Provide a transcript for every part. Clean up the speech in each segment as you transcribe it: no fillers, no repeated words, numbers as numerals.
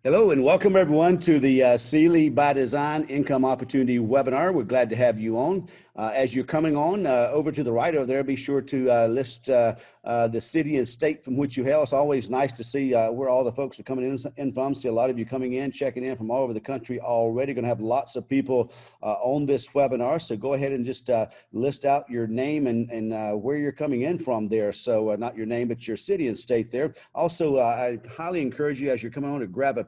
Hello and welcome everyone to the cili by Design Income Opportunity webinar. We're glad to have you on. As you're coming on over to the right over there, be sure to list the city and state from which you hail. It's always nice to see where all the folks are coming in from. See a lot of you coming in, checking in from all over the country already. Going to have lots of people on this webinar. So go ahead and just list out your name and where you're coming in from there. So not your name, but your city and state there. Also, I highly encourage you as you're coming on to grab a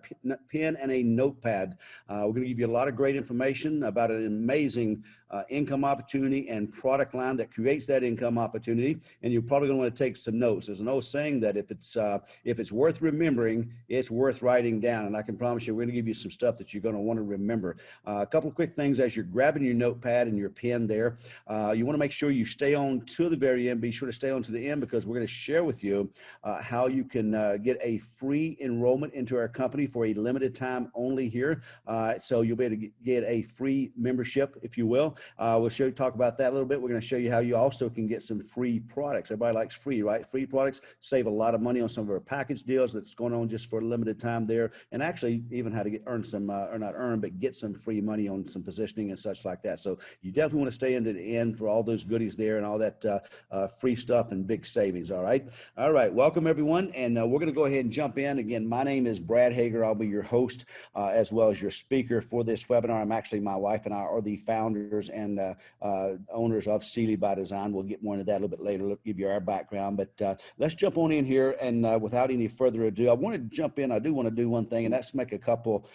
pen and a notepad. We're going to give you a lot of great information about an amazing income opportunity and product line that creates that income opportunity. And you're probably going to want to take some notes. There's an old saying that if it's worth remembering, it's worth writing down. And I can promise you, we're going to give you some stuff that you're going to want to remember. A couple of quick things as you're grabbing your notepad and your pen there. You want to make sure you stay on to the very end. Be sure to stay on to the end because we're going to share with you how you can get a free enrollment into our company for a limited time only here. So you'll be able to get a free membership, if you will. We'll talk about that a little bit. We're going to show you how you also can get some free products. Everybody likes free, right? Free products save a lot of money on some of our package deals that's going on just for a limited time there, and actually even how to earn some, or not earn, but get some free money on some positioning and such like that. So you definitely want to stay into the end for all those goodies there and all that free stuff and big savings. All right. All right. Welcome everyone. And we're going to go ahead and jump in. Again, my name is Brad Hager. I'll be your host as well as your speaker for this webinar. I'm actually, my wife and I are the founders and owners of cili by Design. We'll get more into that a little bit later. We'll give you our background, but let's jump on in here. And without any further ado, I want to jump in. I do want to do one thing, and that's make a couple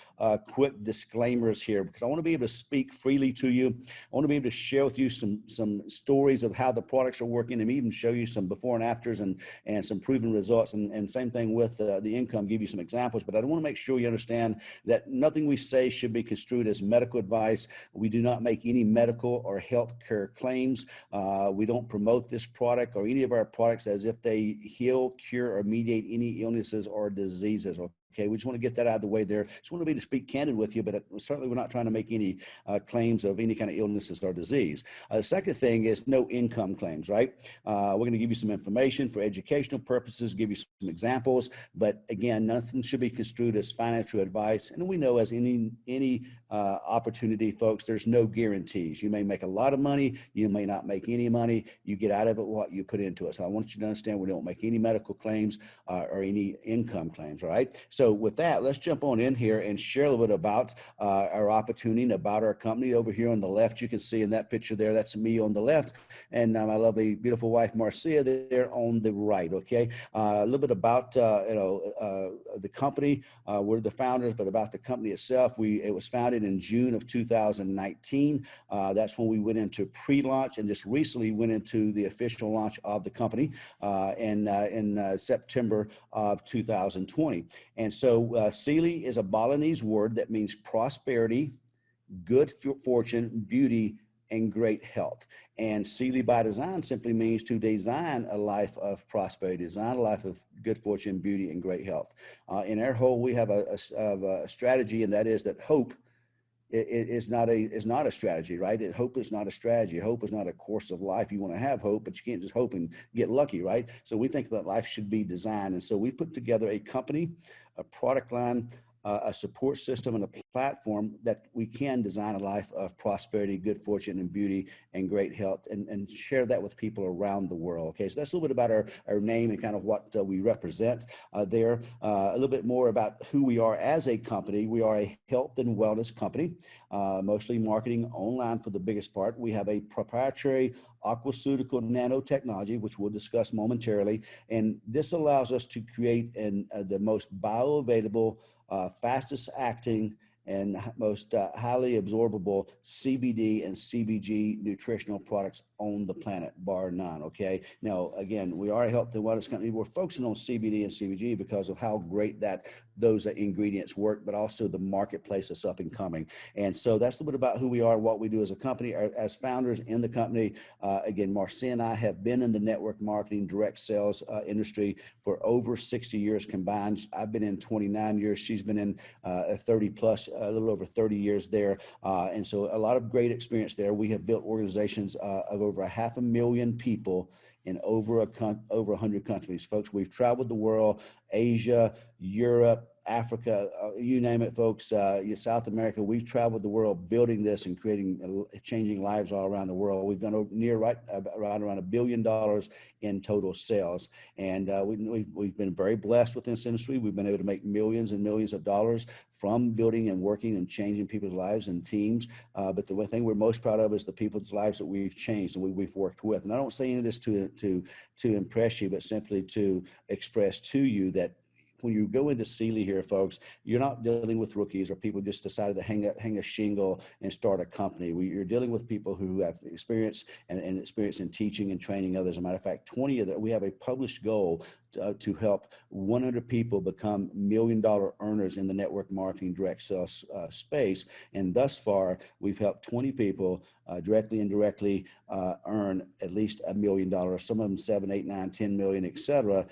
quick disclaimers here because I want to be able to speak freely to you. I want to be able to share with you some stories of how the products are working and even show you some before and afters and some proven results. And same thing with the income, give you some examples. But I want to make sure you understand that nothing we say should be construed as medical advice. We do not make any medical or health care claims. We don't promote this product or any of our products as if they heal, cure, or mediate any illnesses or diseases. Okay, we just want to get that out of the way there. Just want to be to speak candid with you, but certainly we're not trying to make any claims of any kind of illnesses or disease. The second thing is no income claims, right? We're going to give you some information for educational purposes, give you some examples, but again, nothing should be construed as financial advice. And we know as any opportunity, folks, there's no guarantees. You may make a lot of money, you may not make any money. You get out of it what you put into it. So I want you to understand we don't make any medical claims or any income claims, all right? So with that, let's jump on in here and share a little bit about our opportunity and about our company. Over here on the left, you can see in that picture there, that's me on the left, and my lovely, beautiful wife, Marcia, there on the right, okay? A little bit about, the company. We're the founders, but about the company itself, it was founded in June of 2019. That's when we went into pre-launch and just recently went into the official launch of the company in September of 2020. And so cili is a Balinese word that means prosperity, good fortune, beauty, and great health. And cili by Design simply means to design a life of prosperity, design a life of good fortune, beauty, and great health. In our whole, we have a strategy, and that is that hope is not a strategy, right? Hope is not a strategy. Hope is not a course of life. You want to have hope, but you can't just hope and get lucky, right? So we think that life should be designed. And so we put together a company, a product line, a support system, and a platform that we can design a life of prosperity, good fortune, and beauty, and great health, and share that with people around the world. Okay, so that's a little bit about our name and kind of what we represent there. A little bit more about who we are as a company. We are a health and wellness company, mostly marketing online for the biggest part. We have a proprietary aquaceutical nanotechnology, which we'll discuss momentarily, and this allows us to create the most bioavailable, fastest acting, and most highly absorbable CBD and CBG nutritional products on the planet, bar none, okay? Now, again, we are a health and wellness company. We're focusing on CBD and CBG because of how great those ingredients work, but also the marketplace that's up and coming. And so that's a little bit about who we are, what we do as a company, as founders in the company. Again, Marcia and I have been in the network marketing, direct sales industry for over 60 years combined. I've been in 29 years. She's been in 30 plus, a little over 30 years there. And so a lot of great experience there. We have built organizations of over 500,000 people in over 100 countries. Folks, we've traveled the world, Asia, Europe, Africa, you name it, folks, South America. We've traveled the world building this and creating, changing lives all around the world. We've done right around $1 billion in total sales. And we've been very blessed with this industry. We've been able to make millions and millions of dollars from building and working and changing people's lives and teams. But the one thing we're most proud of is the people's lives that we've changed and we've worked with. And I don't say any of this to impress you, but simply to express to you that when you go into cili here, folks, you're not dealing with rookies or people just decided to hang a shingle and start a company. You're dealing with people who have experience and experience in teaching and training others. As a matter of fact, 20 of that, we have a published goal to help 100 people become $1 million earners in the network marketing direct sales space. And thus far, we've helped 20 people directly and indirectly earn at least $1 million, some of them 7, 8, 9, 10 million, et cetera,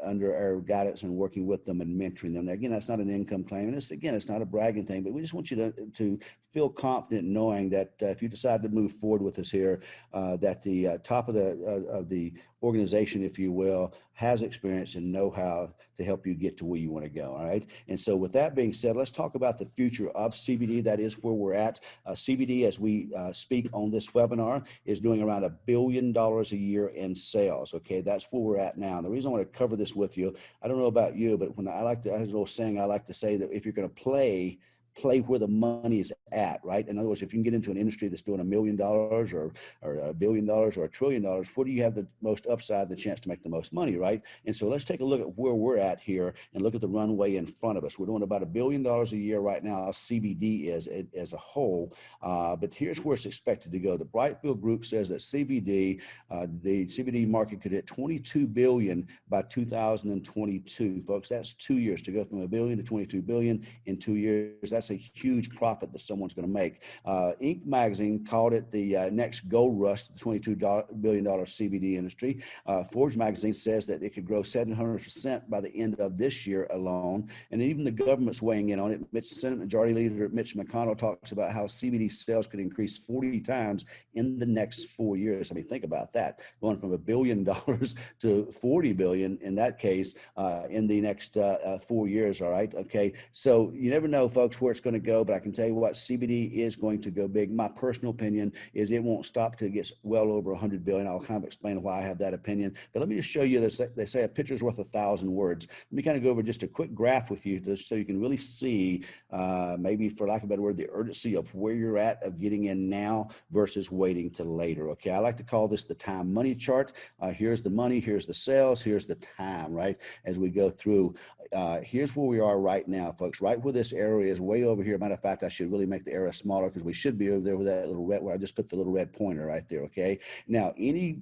under our guidance and working with them and mentoring them. Now, again, that's not an income claim. And it's not a bragging thing, but we just want you to feel confident knowing that if you decide to move forward with us here, that the top of the organization, if you will, has experience and know-how to help you get to where you want to go. All right. And so with that being said, let's talk about the future of CBD. That is where we're at. CBD, as we speak on this webinar, is doing around $1 billion a year in sales. Okay. That's where we're at now. And the reason I want to cover this with you, I don't know about you, but when I have a little saying, I like to say that if you're going to play where the money is at, right? In other words, if you can get into an industry that's doing $1 million or $1 billion or $1 trillion, where do you have the most upside, the chance to make the most money, right? And so let's take a look at where we're at here and look at the runway in front of us. We're doing about $1 billion a year right now, CBD is as a whole, but here's where it's expected to go. The Brightfield Group says that the CBD market could hit 22 billion by 2022, folks. That's 2 years to go from $1 billion to 22 billion in 2 years. That's a huge profit that someone's going to make. Inc. magazine called it the next gold rush to the $22 billion CBD industry. Forbes magazine says that it could grow 700% by the end of this year alone. And even the government's weighing in on it. Senate Majority Leader Mitch McConnell talks about how CBD sales could increase 40 times in the next 4 years. I mean, think about that, going from $1 billion to 40 billion in that case in the next 4 years. All right. Okay. So you never know, folks, where it's going to go, but I can tell you what, CBD is going to go big. My personal opinion is it won't stop till it gets well over 100 billion. I'll kind of explain why I have that opinion, but let me just show you this. They say a picture's worth 1,000 words. Let me kind of go over just a quick graph with you so you can really see, maybe for lack of a better word, the urgency of where you're at of getting in now versus waiting till later. Okay. I like to call this the time money chart. Here's the money, here's the sales, here's the time, right? As we go through, here's where we are right now, folks, right where this area is, way over here. Matter of fact, I should really make the area smaller because we should be over there with that little red, where I just put the little red pointer right there. Okay. Now, any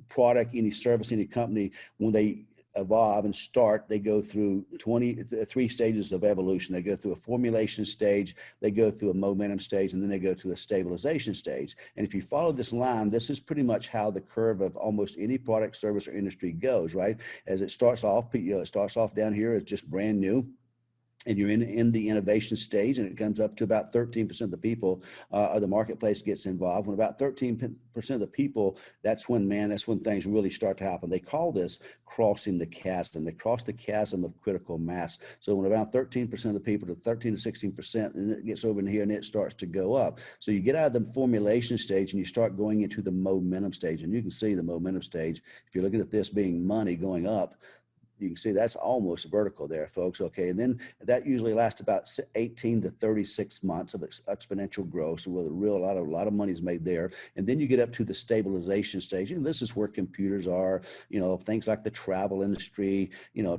product, any service, any company, when they evolve and start, they go through 3 stages of evolution. They go through a formulation stage, they go through a momentum stage, and then they go to a stabilization stage. And if you follow this line, this is pretty much how the curve of almost any product, service, or industry goes, right? As it starts off, it starts off down here as just brand new, and you're in the innovation stage, and it comes up to about 13% of the people of the marketplace gets involved. When about 13% of the people, that's when things really start to happen. They call this crossing the chasm. They cross the chasm of critical mass. So when about 13% of the people to 13 to 16%, and it gets over in here and it starts to go up. So you get out of the formulation stage and you start going into the momentum stage. And you can see the momentum stage, if you're looking at this being money going up, you can see that's almost vertical there, folks. Okay. And then that usually lasts about 18 to 36 months of exponential growth. So a lot of money is made there. And then you get up to the stabilization stage. And this is where computers are, things like the travel industry.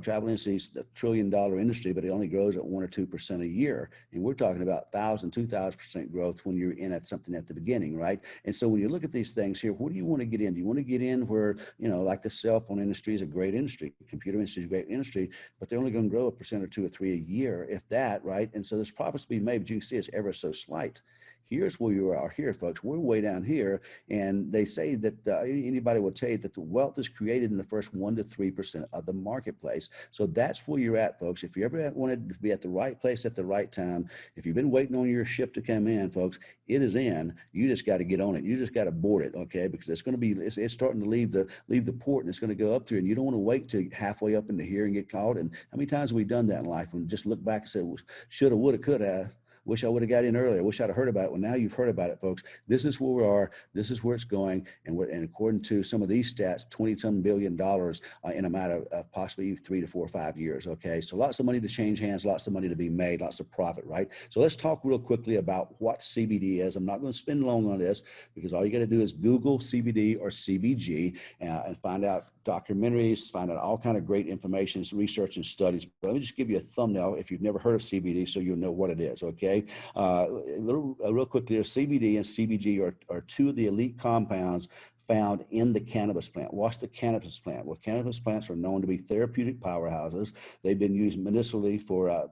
Travel industry is a $1 trillion industry, but it only grows at 1 or 2% a year. And we're talking about 1,000, 2,000% growth when you're in at something at the beginning, right? And so when you look at these things here, what do you want to get in? Do you want to get in where, like the cell phone industry is a great industry, computer industry is a great industry, but they're only going to grow 1% or 2 or 3 a year, if that, right? And so there's profits to be made, but you can see it's ever so slight. Here's where you are here, folks. We're way down here. And they say that anybody will tell you that the wealth is created in the first 1 to 3% of the marketplace. So that's where you're at, folks. If you ever wanted to be at the right place at the right time, if you've been waiting on your ship to come in, folks, it is in. You just got to get on it. You just got to board it, okay? Because it's going to be, it's starting to leave the port, and it's going to go up through, and you don't want to wait till halfway up into here and get caught. And how many times have we done that in life when just look back and say, well, shoulda, woulda, coulda have. Wish I would have got in earlier. Wish I'd have heard about it. Well, now you've heard about it, folks. This is where we are. This is where it's going. And according to some of these stats, $20-some billion in a matter of possibly 3 to 4 or 5 years. Okay, so lots of money to change hands, lots of money to be made, lots of profit, right? So let's talk real quickly about what CBD is. I'm not going to spend long on this because all you got to do is Google CBD or CBG and find out documentaries, find out all kind of great information, research and studies. But let me just give you a thumbnail if you've never heard of CBD so you'll know what it is, okay? Real quickly, CBD and CBG are two of the elite compounds found in the cannabis plant. What's the cannabis plant? Well, cannabis plants are known to be therapeutic powerhouses. They've been used medicinally for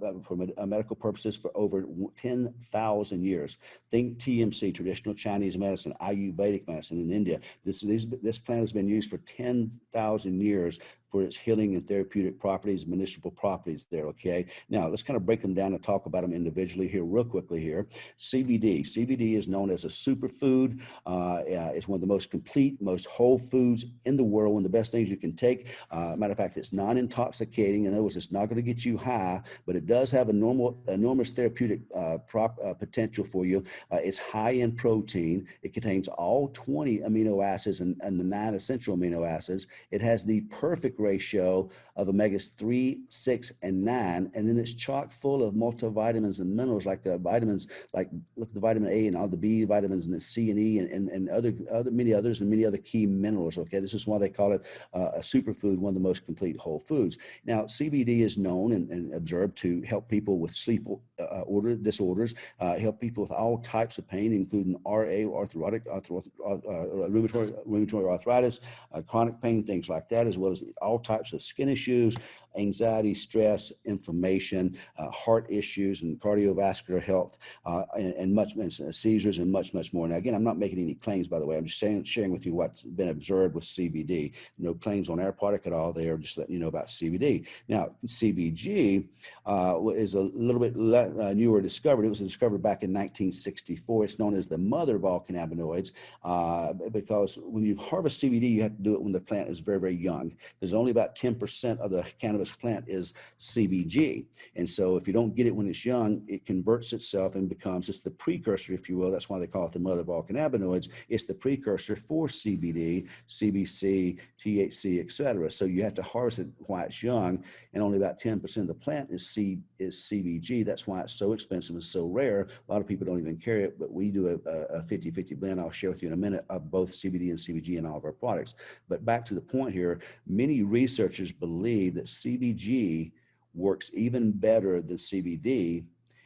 medical purposes for over 10,000 years. Think TMC, traditional Chinese medicine, Ayurvedic medicine in India. This plant has been used for 10,000 years for its healing and therapeutic properties, medicinal properties there, okay? Now, let's kind of break them down and talk about them individually here real quickly here. CBD. CBD is known as a superfood. It's one of the most complete, most whole foods in the world, one of the best things you can take. Matter of fact, it's non-intoxicating. In other words, it's not going to get you high, but it does have enormous therapeutic potential for you. It's high in protein. It contains all 20 amino acids and the 9 essential amino acids. It has the perfect ratio of omegas 3, 6, and 9, and then it's chock full of multivitamins and minerals like the vitamins, like look at the vitamin A and all the B vitamins and the C and E and other many others and many other key minerals. Okay, this is why they call it a superfood, one of the most complete whole foods. Now, CBD is known and observed to help people with sleep disorders, help people with all types of pain, including RA, rheumatoid arthritis, chronic pain, things like that, as well as all types of skin issues, anxiety, stress, inflammation, heart issues, and cardiovascular health, and seizures, and much more. Now, again, I'm not making any claims, by the way. I'm just sharing with you what's been observed with CBD. No claims on our product at all. They are just letting you know about CBD. Now, CBG is a little bit newer discovered. It was discovered back in 1964. It's known as the mother of all cannabinoids because when you harvest CBD, you have to do it when the plant is very, very young. There's only about 10% of the cannabis plant is CBG. And so if you don't get it when it's young, it converts itself and becomes, it's the precursor, if you will. That's why they call it the mother of all cannabinoids. It's the precursor for CBD, CBC, THC, etc. So you have to harvest it while it's young, and only about 10% of the plant is CBG. That's why it's so expensive and so rare. A lot of people don't even carry it, but we do a 50-50 blend. I'll share with you in a minute of both CBD and CBG in all of our products. But back to the point here, many researchers believe that CBG works even better than CBD,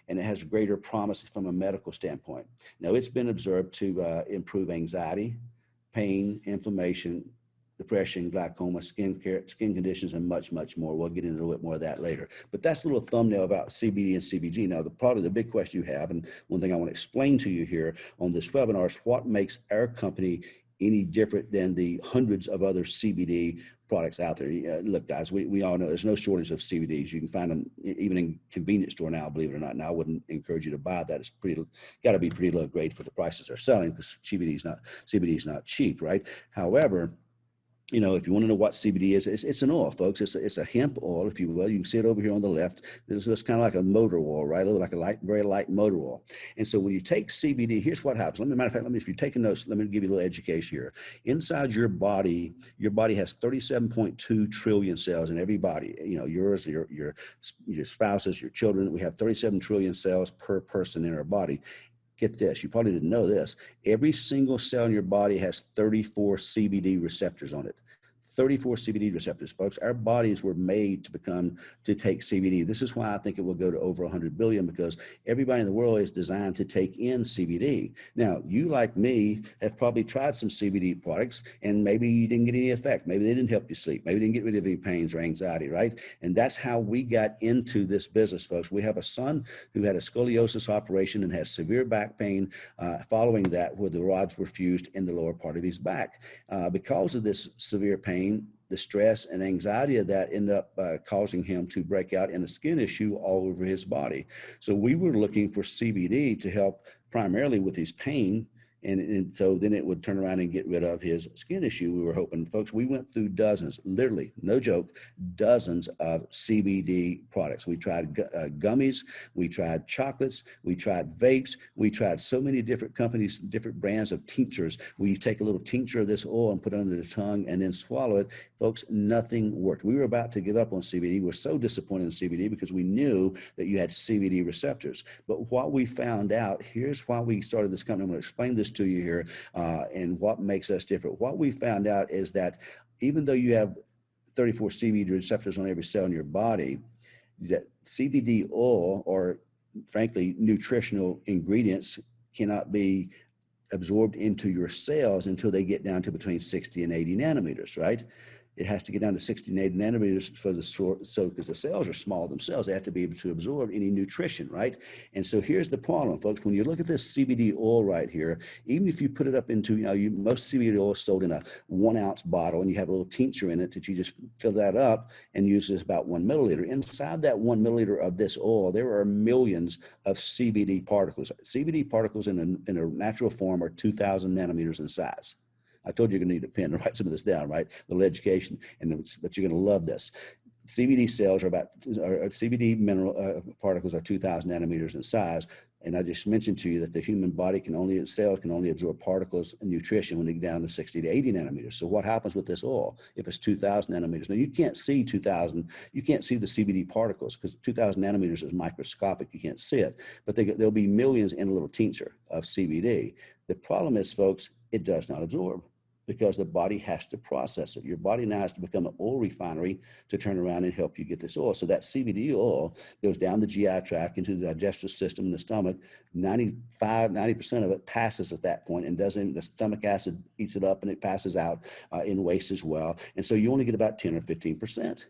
and it has greater promise from a medical standpoint. Now, it's been observed to improve anxiety, pain, inflammation, depression, glaucoma, skin conditions, and much more. We'll get into a little bit more of that later. But that's a little thumbnail about CBD and CBG. Now, probably the big question you have, and one thing I want to explain to you here on this webinar, is what makes our company any different than the hundreds of other CBD products out there. Look, guys, we all know there's no shortage of CBDs. You can find them even in convenience store now, believe it or not. Now, I wouldn't encourage you to buy that. It's got to be pretty low grade for the prices they're selling, because CBD is not cheap, right? However, you know, if you want to know what CBD is, it's an oil, folks. It's a hemp oil, if you will. You can see it over here on the left. This is kind of like a motor oil, right? Like a very light motor oil. And so when you take CBD, here's what happens. Matter of fact, if you're taking notes, let me give you a little education here. Inside your body has 37.2 trillion cells in every body. You know, yours, your spouse's, your children. We have 37 trillion cells per person in our body. Get this, you probably didn't know this. Every single cell in your body has 34 CBD receptors on it. 34 CBD receptors, folks. Our bodies were made to take CBD. This is why I think it will go to over 100 billion, because everybody in the world is designed to take in CBD. Now, you like me have probably tried some CBD products, and maybe you didn't get any effect. Maybe they didn't help you sleep. Maybe they didn't get rid of any pains or anxiety, right? And that's how we got into this business, folks. We have a son who had a scoliosis operation and has severe back pain following that, where the rods were fused in the lower part of his back. Because of this severe pain, the stress and anxiety of that ended up causing him to break out in a skin issue all over his body. So we were looking for CBD to help primarily with his pain. And so then it would turn around and get rid of his skin issue. We were hoping, folks, we went through dozens, literally, no joke, dozens of CBD products. We tried gummies, we tried chocolates, we tried vapes, we tried so many different companies, different brands of tinctures, where you take a little tincture of this oil and put it under the tongue and then swallow it. Folks, nothing worked. We were about to give up on CBD. We're so disappointed in CBD because we knew that you had CBD receptors. But what we found out, here's why we started this company. I'm going to explain this to you here and what makes us different. What we found out is that even though you have 34 CBD receptors on every cell in your body, that CBD oil, or frankly nutritional ingredients, cannot be absorbed into your cells until they get down to between 60 and 80 nanometers, right? It has to get down to 60 and 80 nanometers for because the cells are small themselves, they have to be able to absorb any nutrition, right? And so here's the problem, folks. When you look at this CBD oil right here, even if you put it up into, most CBD oil is sold in a 1 ounce bottle, and you have a little tincture in it that you just fill that up and use this about 1 milliliter. Inside that 1 milliliter of this oil, there are millions of CBD particles. CBD particles in a natural form are 2,000 nanometers in size. I told you you're gonna need a pen to write some of this down, right? A little education, but you're gonna love this. CBD cells CBD mineral particles are 2,000 nanometers in size. And I just mentioned to you that the human body cells can only absorb particles and nutrition when they get down to 60 to 80 nanometers. So what happens with this oil if it's 2,000 nanometers? Now you can't see 2,000, you can't see the CBD particles because 2,000 nanometers is microscopic, you can't see it, but there'll be millions in a little tincture of CBD. The problem is, folks, it does not absorb, because the body has to process it. Your body now has to become an oil refinery to turn around and help you get this oil. So that CBD oil goes down the GI tract into the digestive system in the stomach. 90% of it passes at that point and the stomach acid eats it up and it passes out in waste as well. And so you only get about 10 or 15%.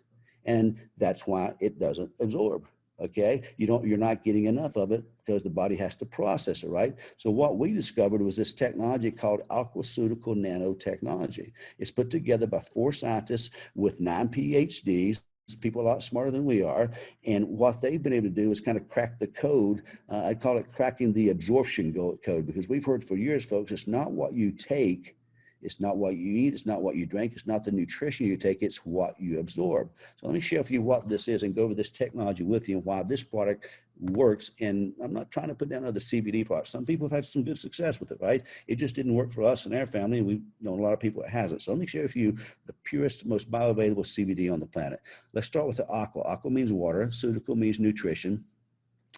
And that's why it doesn't absorb. Okay, you're not getting enough of it because the body has to process it, right? So what we discovered was this technology called aquaceutical nanotechnology. It's put together by 4 scientists with 9 PhDs, people a lot smarter than we are. And what they've been able to do is kind of crack the code. I'd call it cracking the absorption code, because we've heard for years, folks, it's not what you take, it's not what you eat, it's not what you drink, it's not the nutrition you take, it's what you absorb. So let me share with you what this is and go over this technology with you and why this product works. And I'm not trying to put down other CBD products. Some people have had some good success with it, right? It just didn't work for us and our family, and we've known a lot of people that hasn't. So let me share with you the purest, most bioavailable CBD on the planet. Let's start with the aqua. Aqua means water, ceutical means nutrition,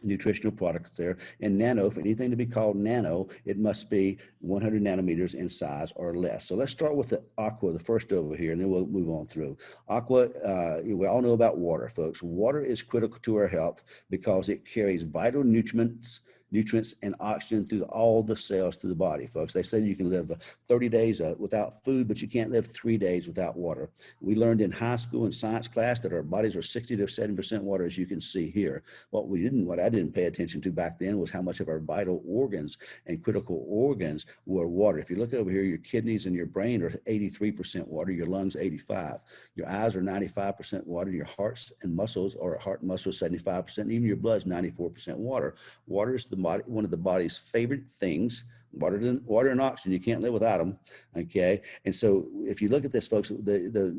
nutritional products there, and nano, for anything to be called nano, it must be 100 nanometers in size or less. So let's start with the aqua, the first over here, and then we'll move on through. Aqua, we all know about water, folks. Water is critical to our health because it carries vital nutrients and oxygen through all the cells through the body, folks. They say you can live 30 days without food, but you can't live 3 days without water. We learned in high school in science class that our bodies are 60 to 70% water, as you can see here. What I didn't pay attention to back then was how much of our vital organs and critical organs were water. If you look over here, your kidneys and your brain are 83% water, your lungs 85%, your eyes are 95% water, your heart and muscles 75%, and even your blood's 94% water. Water is one of the body's favorite things. Water and oxygen, you can't live without them. Okay, and so if you look at this, folks, the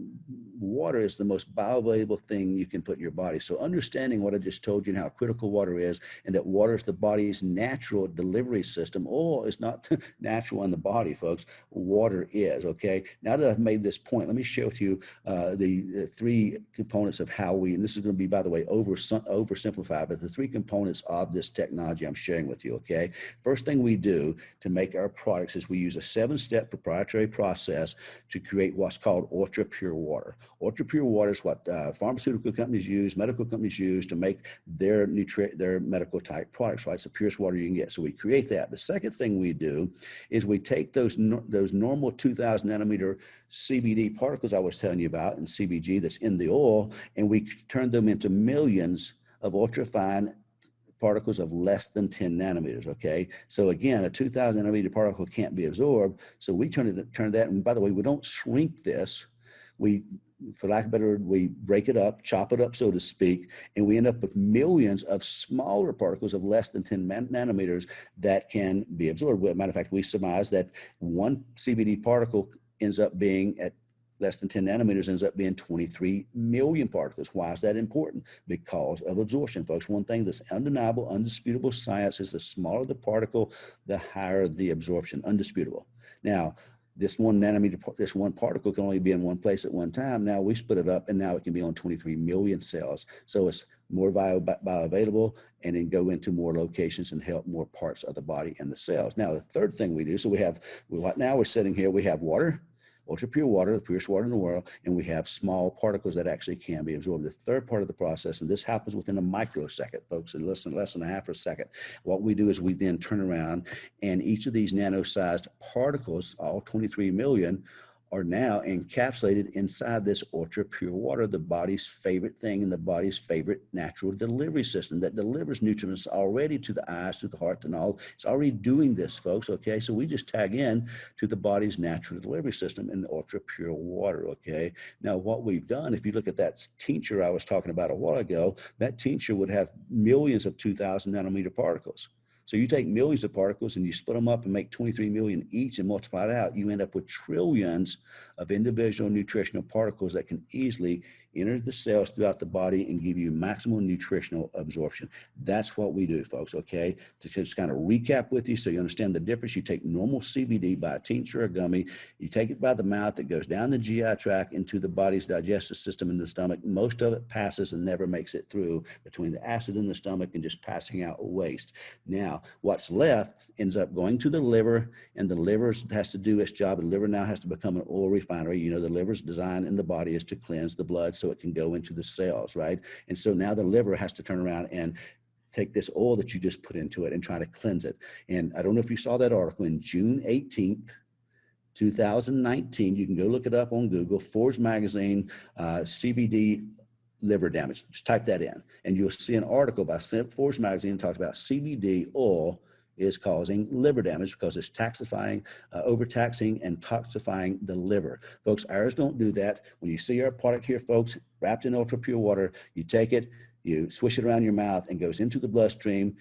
water is the most bioavailable thing you can put in your body. So understanding what I just told you and how critical water is, and that water is the body's natural delivery system. Oil is not natural in the body, folks. Water is, okay? Now that I've made this point, let me share with you the three components of how we, and this is going to be, by the way, oversimplified, but the three components of this technology I'm sharing with you, okay? First thing we do to make our products is we use a 7-step proprietary process to create what's called ultra pure water. Ultra pure water is what pharmaceutical companies use, medical companies use to make their medical type products, right? It's the purest water you can get. So we create that. The second thing we do is we take those normal 2,000 nanometer CBD particles I was telling you about, and CBG that's in the oil, and we turn them into millions of ultrafine particles of less than 10 nanometers, okay? So again, a 2,000 nanometer particle can't be absorbed, so we turn that, and by the way, we don't shrink this. We, for lack of a better word, we break it up, chop it up, so to speak, and we end up with millions of smaller particles of less than 10 nanometers that can be absorbed. As a matter of fact, we surmise that one CBD particle ends up being at less than 10 nanometers ends up being 23 million particles. Why is that important? Because of absorption, folks. One thing that's undeniable, undisputable science is the smaller the particle, the higher the absorption, undisputable. Now, this one particle can only be in one place at one time. Now we split it up, and now it can be on 23 million cells. So it's more bioavailable, and then go into more locations and help more parts of the body and the cells. Now, the third thing we do, so now we're sitting here, we have water, ultra pure water, the purest water in the world, and we have small particles that actually can be absorbed. The third part of the process, and this happens within a microsecond, folks, in less than a half a second. What we do is we then turn around, and each of these nano-sized particles, all 23 million, are now encapsulated inside this ultra pure water, the body's favorite thing and the body's favorite natural delivery system that delivers nutrients already to the eyes, to the heart, and all. It's already doing this, folks, okay? So we just tag in to the body's natural delivery system in ultra pure water, okay? Now, what we've done, if you look at that tincture I was talking about a while ago, that tincture would have millions of 2,000 nanometer particles. So you take millions of particles and you split them up and make 23 million each and multiply it out, you end up with trillions of individual nutritional particles that can easily enter the cells throughout the body and give you maximum nutritional absorption. That's what we do, folks, okay? To just kind of recap with you so you understand the difference, you take normal CBD by a tincture or gummy, you take it by the mouth, it goes down the GI tract into the body's digestive system in the stomach. Most of it passes and never makes it through between the acid in the stomach and just passing out waste. Now, what's left ends up going to the liver, and the liver has to do its job. The liver now has to become an oil refinery. You know, the liver's design in the body is to cleanse the blood so it can go into the cells, right? And so now the liver has to turn around and take this oil that you just put into it and try to cleanse it. And I don't know if you saw that article in June 18th, 2019. You can go look it up on Google, Forbes magazine, CBD liver damage. Just type that in, and you'll see an article by Forbes magazine that talks about CBD oil is causing liver damage because it's overtaxing and toxifying the liver. Folks, ours don't do that. When you see our product here, folks, wrapped in ultra pure water, you take it, you swish it around your mouth, and goes into the bloodstream,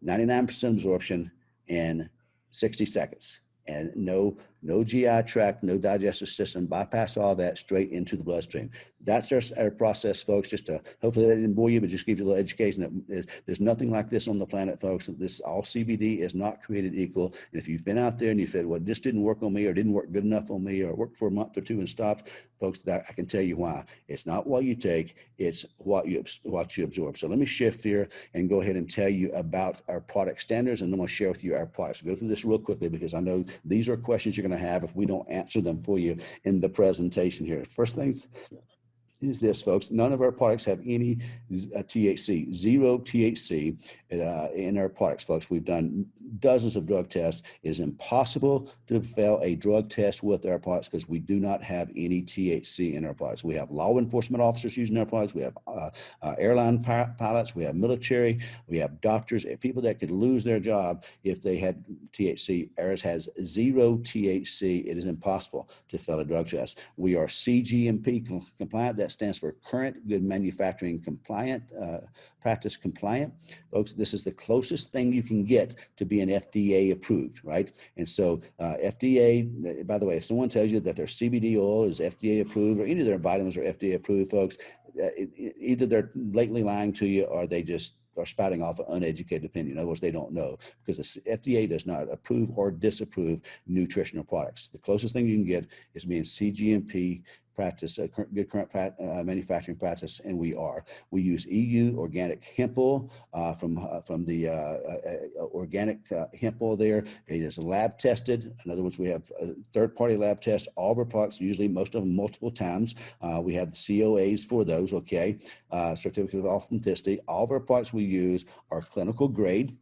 99% absorption in 60 seconds. And no GI tract, no digestive system, bypass all that, straight into the bloodstream. That's our process, folks. Just to, hopefully that didn't bore you, but just give you a little education. There's nothing like this on the planet, folks. This all CBD is not created equal. And if you've been out there and you said, well, this didn't work on me, or didn't work good enough on me, or it worked for a month or two and stopped, folks, I can tell you why. It's not what you take, it's what you absorb. So let me shift here and go ahead and tell you about our product standards, and then I'll share with you our products. Go through this real quickly because I know these are questions you're going to have if we don't answer them for you in the presentation here. First things is this, folks. None of our products have any THC, zero THC in our products, folks. We've done dozens of drug tests. It is impossible to fail a drug test with our products because we do not have any THC in our products. We have law enforcement officers using our products. We have airline pilots. We have military. We have doctors, people that could lose their job if they had THC. Ours has zero THC. It is impossible to fail a drug test. We are CGMP compliant. That stands for Current Good Manufacturing Compliant, Practice Compliant. Folks, this is the closest thing you can get to being FDA approved, right? And so FDA, by the way, if someone tells you that their CBD oil is FDA approved or any of their vitamins are FDA approved, folks, either they're blatantly lying to you or they just are spouting off an uneducated opinion. In other words, they don't know, because the FDA does not approve or disapprove nutritional products. The closest thing you can get is being CGMP practice, good current manufacturing practice, and we are. We use EU organic hemp oil from the organic hemp oil there. It is lab tested. In other words, we have a third-party lab test all of our products, usually most of them multiple times. We have the COAs for those, okay? Certificate of authenticity. All of our products we use are clinical grade.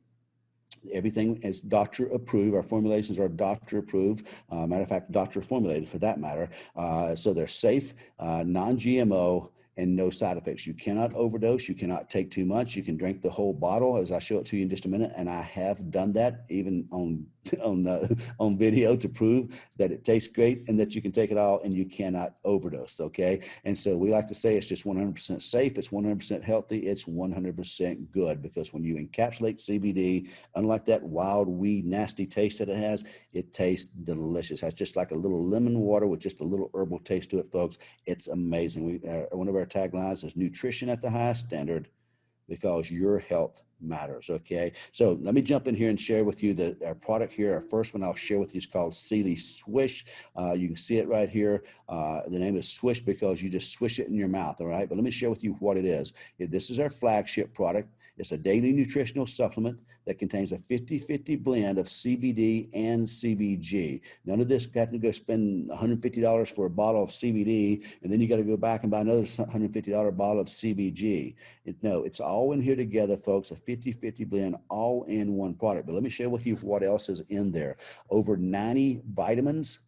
Everything is doctor approved. Our formulations are doctor approved. Matter of fact, doctor formulated for that matter. So they're safe, non-GMO, and no side effects. You cannot overdose. You cannot take too much. You can drink the whole bottle, as I show it to you in just a minute. And I have done that even on video to prove that it tastes great and that you can take it all and you cannot overdose. Okay. And so we like to say it's just 100% safe. It's 100% healthy. It's 100% good, because when you encapsulate CBD, unlike that wild weed nasty taste that it has, it tastes delicious. It's just like a little lemon water with just a little herbal taste to it, folks. It's amazing. One of our taglines is nutrition at the highest standard, because your health matters. Okay, so let me jump in here and share with you our product here. Our first one I'll share with you is called Cili Swish. You can see it right here. The name is Swish because you just swish it in your mouth. All right, but let me share with you what it is. This is our flagship product. It's a daily nutritional supplement that contains a 50-50 blend of CBD and CBG. None of this got to go spend $150 for a bottle of CBD, and then you got to go back and buy another $150 bottle of CBG. No, it's all in here together, folks. A 50-50 blend, all in one product. But let me share with you what else is in there. Over 90 vitamins,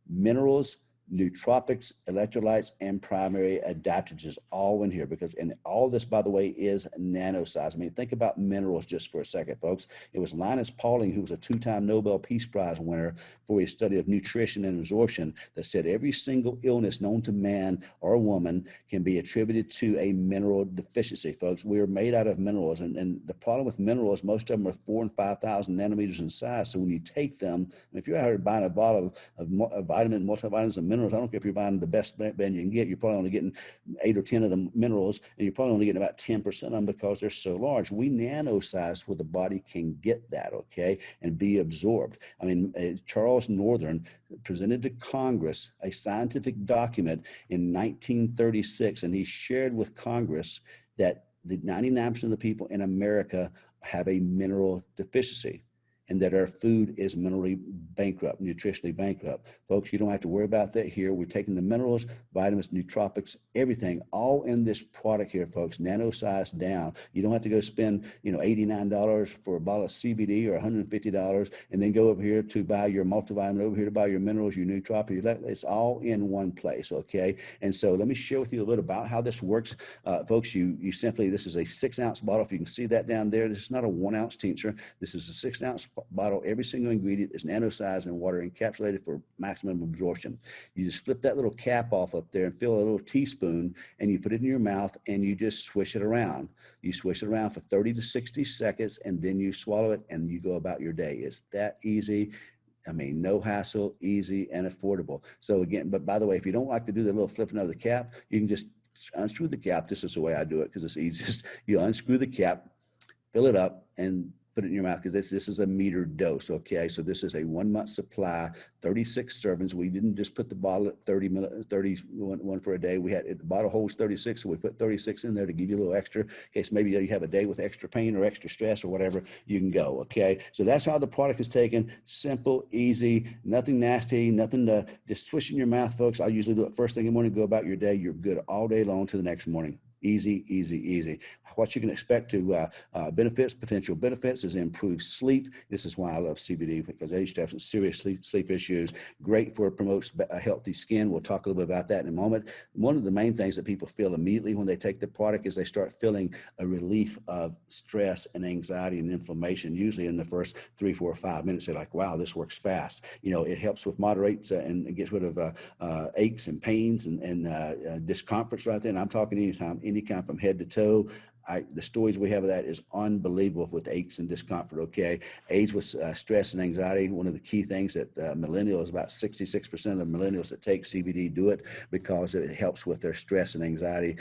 minerals, nootropics, electrolytes, and primary adaptogens, all in here, because, and all this, by the way, is nano size. I mean, think about minerals just for a second, folks. It was Linus Pauling, who was a 2-time Nobel Peace Prize winner for his study of nutrition and absorption, that said every single illness known to man or woman can be attributed to a mineral deficiency, folks. We are made out of minerals, and the problem with minerals, most of them are 4,000 and 5,000 nanometers in size. So when you take them, if you're out here buying a bottle of vitamins, multivitamins, and minerals, I don't care if you're buying the best brand you can get, you're probably only getting 8 or 10 of the minerals, and you're probably only getting about 10% of them because they're so large. We nano size where the body can get that, okay, and be absorbed. I mean, Charles Northern presented to Congress a scientific document in 1936, and he shared with Congress that the 99% of the people in America have a mineral deficiency, and that our food is minerally bankrupt, nutritionally bankrupt. Folks, you don't have to worry about that here. We're taking the minerals, vitamins, nootropics, everything, all in this product here, folks, nano size down. You don't have to go spend, $89 for a bottle of CBD or $150 and then go over here to buy your multivitamin, over here to buy your minerals, your nootropics. It's all in one place, okay? And so let me share with you a little bit about how this works. Folks, you simply, this is a 6-ounce bottle. If you can see that down there, this is not a 1-ounce tincture. This is a 6-ounce bottle. Every single ingredient is nano size in water, encapsulated for maximum absorption. You just flip that little cap off up there and fill a little teaspoon, and you put it in your mouth, and you just swish it around. You swish it around for 30 to 60 seconds, and then you swallow it, and you go about your day. It's that easy. I mean, no hassle, easy, and affordable. So again, but by the way, if you don't like to do the little flipping of the cap, you can just unscrew the cap. This is the way I do it because it's easiest. You unscrew the cap, fill it up, and put it in your mouth, because this is a meter dose, okay? So this is a 1-month supply, 36 servings. We didn't just put the bottle at 31 for a day. We had, the bottle holds 36, so we put 36 in there to give you a little extra, in case maybe you have a day with extra pain or extra stress or whatever, you can go, okay? So that's how the product is taken. Simple, easy, nothing nasty, nothing to just swish in your mouth, folks. I usually do it first thing in the morning, go about your day. You're good all day long to the next morning. Easy, easy, easy. What you can expect to potential benefits is improved sleep. This is why I love CBD, because I used to have some serious sleep issues. Great for promotes a healthy skin. We'll talk a little bit about that in a moment. One of the main things that people feel immediately when they take the product is they start feeling a relief of stress and anxiety and inflammation. Usually in the first 3, 4, 5 minutes, they're like, wow, this works fast. You know, it helps with moderates and gets rid of aches and pains and discomforts right there. And I'm talking any kind from head to toe. The stories we have of that is unbelievable with aches and discomfort, okay? Aids with stress and anxiety. One of the key things that millennials, about 66% of the millennials that take CBD do it because it helps with their stress and anxiety.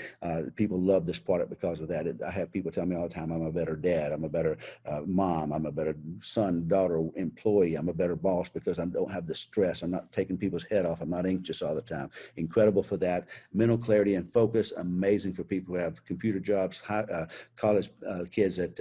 People love this product because of that. I have people tell me all the time, I'm a better dad, I'm a better mom, I'm a better son, daughter, employee, I'm a better boss because I don't have the stress. I'm not taking people's head off. I'm not anxious all the time. Incredible for that. Mental clarity and focus, amazing for people who have computer jobs, college kids that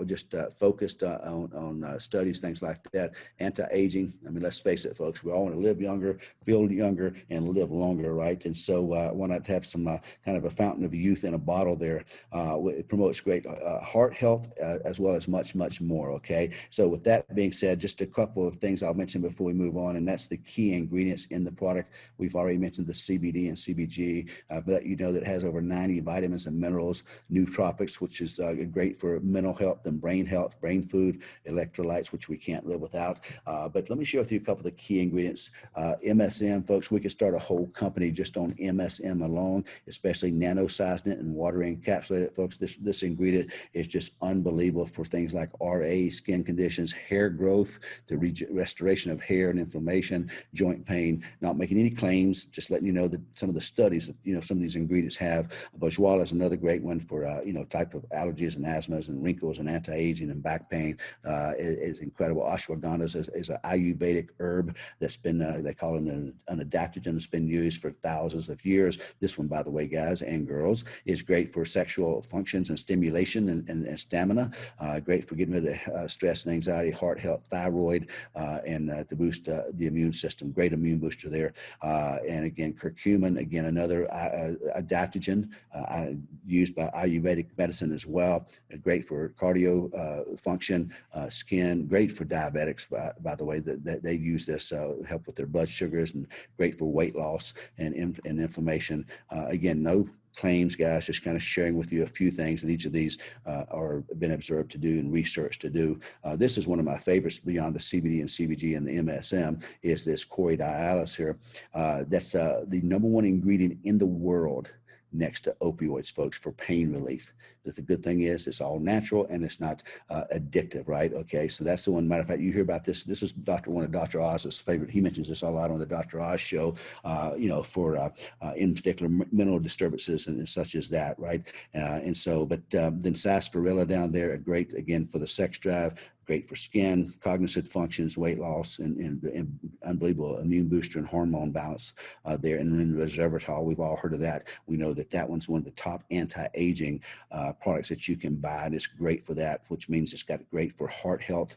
just focused on studies, things like that. Anti-aging. I mean, let's face it, folks. We all want to live younger, feel younger, and live longer, right? And so, why not have some kind of a fountain of youth in a bottle there? It promotes great heart health as well as much, much more. Okay. So, with that being said, just a couple of things I'll mention before we move on, and that's the key ingredients in the product. We've already mentioned the CBD and CBG. I've let you know that it has over 90 vitamins and minerals, nootropics, which is great for mental health and brain health, brain food, electrolytes, which we can't live without. But let me share with you a couple of the key ingredients. MSM, folks, we could start a whole company just on MSM alone, especially nano-sizing it and water encapsulate it, folks. This ingredient is just unbelievable for things like RA, skin conditions, hair growth, the restoration of hair and inflammation, joint pain. Not making any claims, just letting you know that some of the studies that some of these ingredients have. Bourgeois is another great one for type of allergies and asthmas and wrinkles and anti-aging and back pain. Is incredible. Ashwagandha is an Ayurvedic herb that's been they call it an adaptogen that's been used for thousands of years. This one, by the way, guys and girls, is great for sexual functions and stimulation and stamina. Great for getting rid of stress and anxiety, heart health, thyroid, and to boost the immune system. Great immune booster there. And again, curcumin, again, another adaptogen used by Ayurvedic medicine as well. Great for cardio function, skin, great for diabetics, by the way, that they use this, help with their blood sugars, and great for weight loss and inflammation. Again, no claims, guys, just kind of sharing with you a few things that each of these are been observed to do and research to do. This is one of my favorites beyond the CBD and CBG and the MSM is this chorioidialis here. That's the number one ingredient in the world next to opioids, folks, for pain relief. But the good thing is it's all natural and it's not addictive, right? Okay, so that's the one. Matter of fact, you hear about this. This is one of Dr. Oz's favorite. He mentions this a lot on the Dr. Oz show, for in particular mental disturbances and such as that, right? Then sarsaparilla down there, great again for the sex drive. Great for skin, cognitive functions, weight loss, and unbelievable immune booster and hormone balance there. And then resveratrol, we've all heard of that. We know that one's one of the top anti-aging products that you can buy, and it's great for that, which means it's got great for heart health.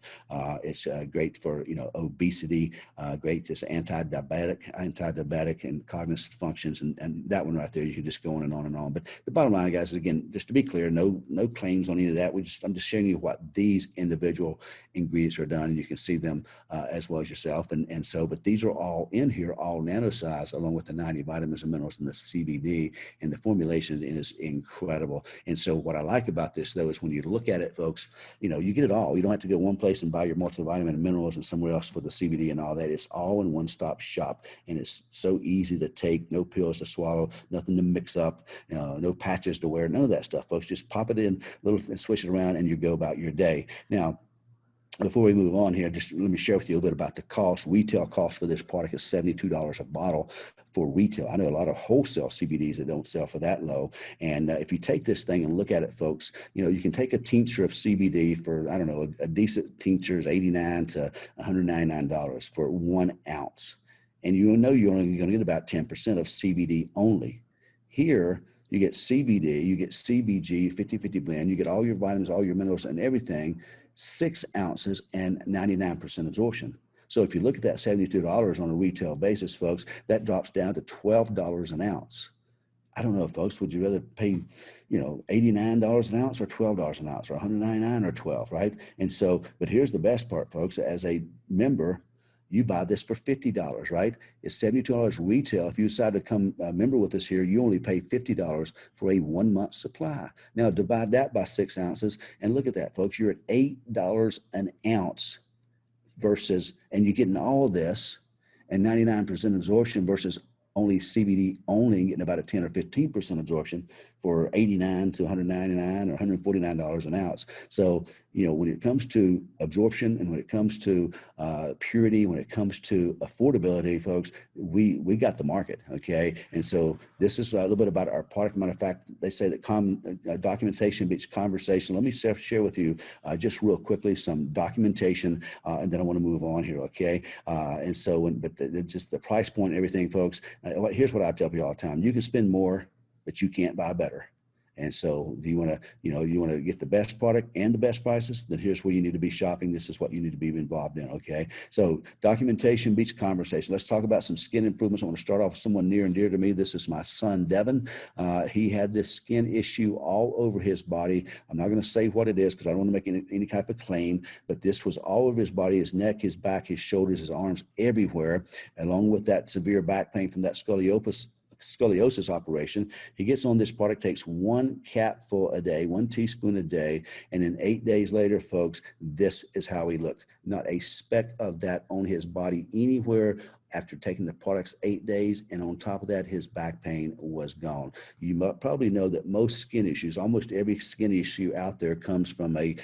It's great for obesity. Great as anti-diabetic and cognitive functions, and that one right there, you can just go on and on and on. But the bottom line, guys, is again, just to be clear, no claims on any of that. I'm just showing you what these individual ingredients are done, and you can see them as well as yourself. But these are all in here, all nano-sized, along with the 90 vitamins and minerals and the CBD, and the formulation is incredible. And so what I like about this, though, is when you look at it, folks, you get it all. You don't have to go one place and buy your multivitamin and minerals and somewhere else for the CBD and all that. It's all in one-stop shop, and it's so easy to take, no pills to swallow, nothing to mix up, no patches to wear, none of that stuff, folks. Just pop it in, and switch it around, and you go about your day. Now, before we move on here, just let me share with you a little bit about the cost. Retail cost for this product is $72 a bottle for retail. I know a lot of wholesale CBDs that don't sell for that low. And if you take this thing and look at it, folks, you can take a tincture of CBD for, I don't know, a decent tincture is $89 to $199 for 1 ounce. And you're only going to get about 10% of CBD only. Here, you get CBD, you get CBG, 50-50 blend, you get all your vitamins, all your minerals and everything, 6 ounces and 99% absorption. So if you look at that $72 on a retail basis, folks, that drops down to $12 an ounce. I don't know, folks, would you rather pay, $89 an ounce or $12 an ounce or 199 or 12, right? And so, but here's the best part, folks. As a member, you buy this for $50, right? It's $72 retail. If you decide to come a member with us here, you only pay $50 for a 1 month supply. Now divide that by 6 ounces and look at that, folks. You're at $8 an ounce versus, and you're getting all this and 99% absorption versus only CBD only getting about a 10 or 15% absorption for 89 to 199 or $149 an ounce. So, when it comes to absorption and when it comes to purity, when it comes to affordability, folks, we got the market, okay? And so this is a little bit about our product. Matter of fact, they say that documentation beats conversation. Let me share with you just real quickly some documentation, and then I want to move on here, okay? And so, just the price point and everything, folks. Here's what I tell people all the time: you can spend more, but you can't buy better. And so, do you want to, you want to get the best product and the best prices? Then here's where you need to be shopping. This is what you need to be involved in. Okay. So, documentation beats conversation. Let's talk about some skin improvements. I want to start off with someone near and dear to me. This is my son, Devin. He had this skin issue all over his body. I'm not going to say what it is because I don't want to make any type of claim, but this was all over his body: his neck, his back, his shoulders, his arms, everywhere, along with that severe back pain from that scoliosis operation. He gets on this product, takes 1 capful a day, 1 teaspoon a day, and then 8 days later, folks, this is how he looked. Not a speck of that on his body anywhere after taking the products 8 days, and on top of that, his back pain was gone. You probably know that most skin issues, almost every skin issue out there, comes from a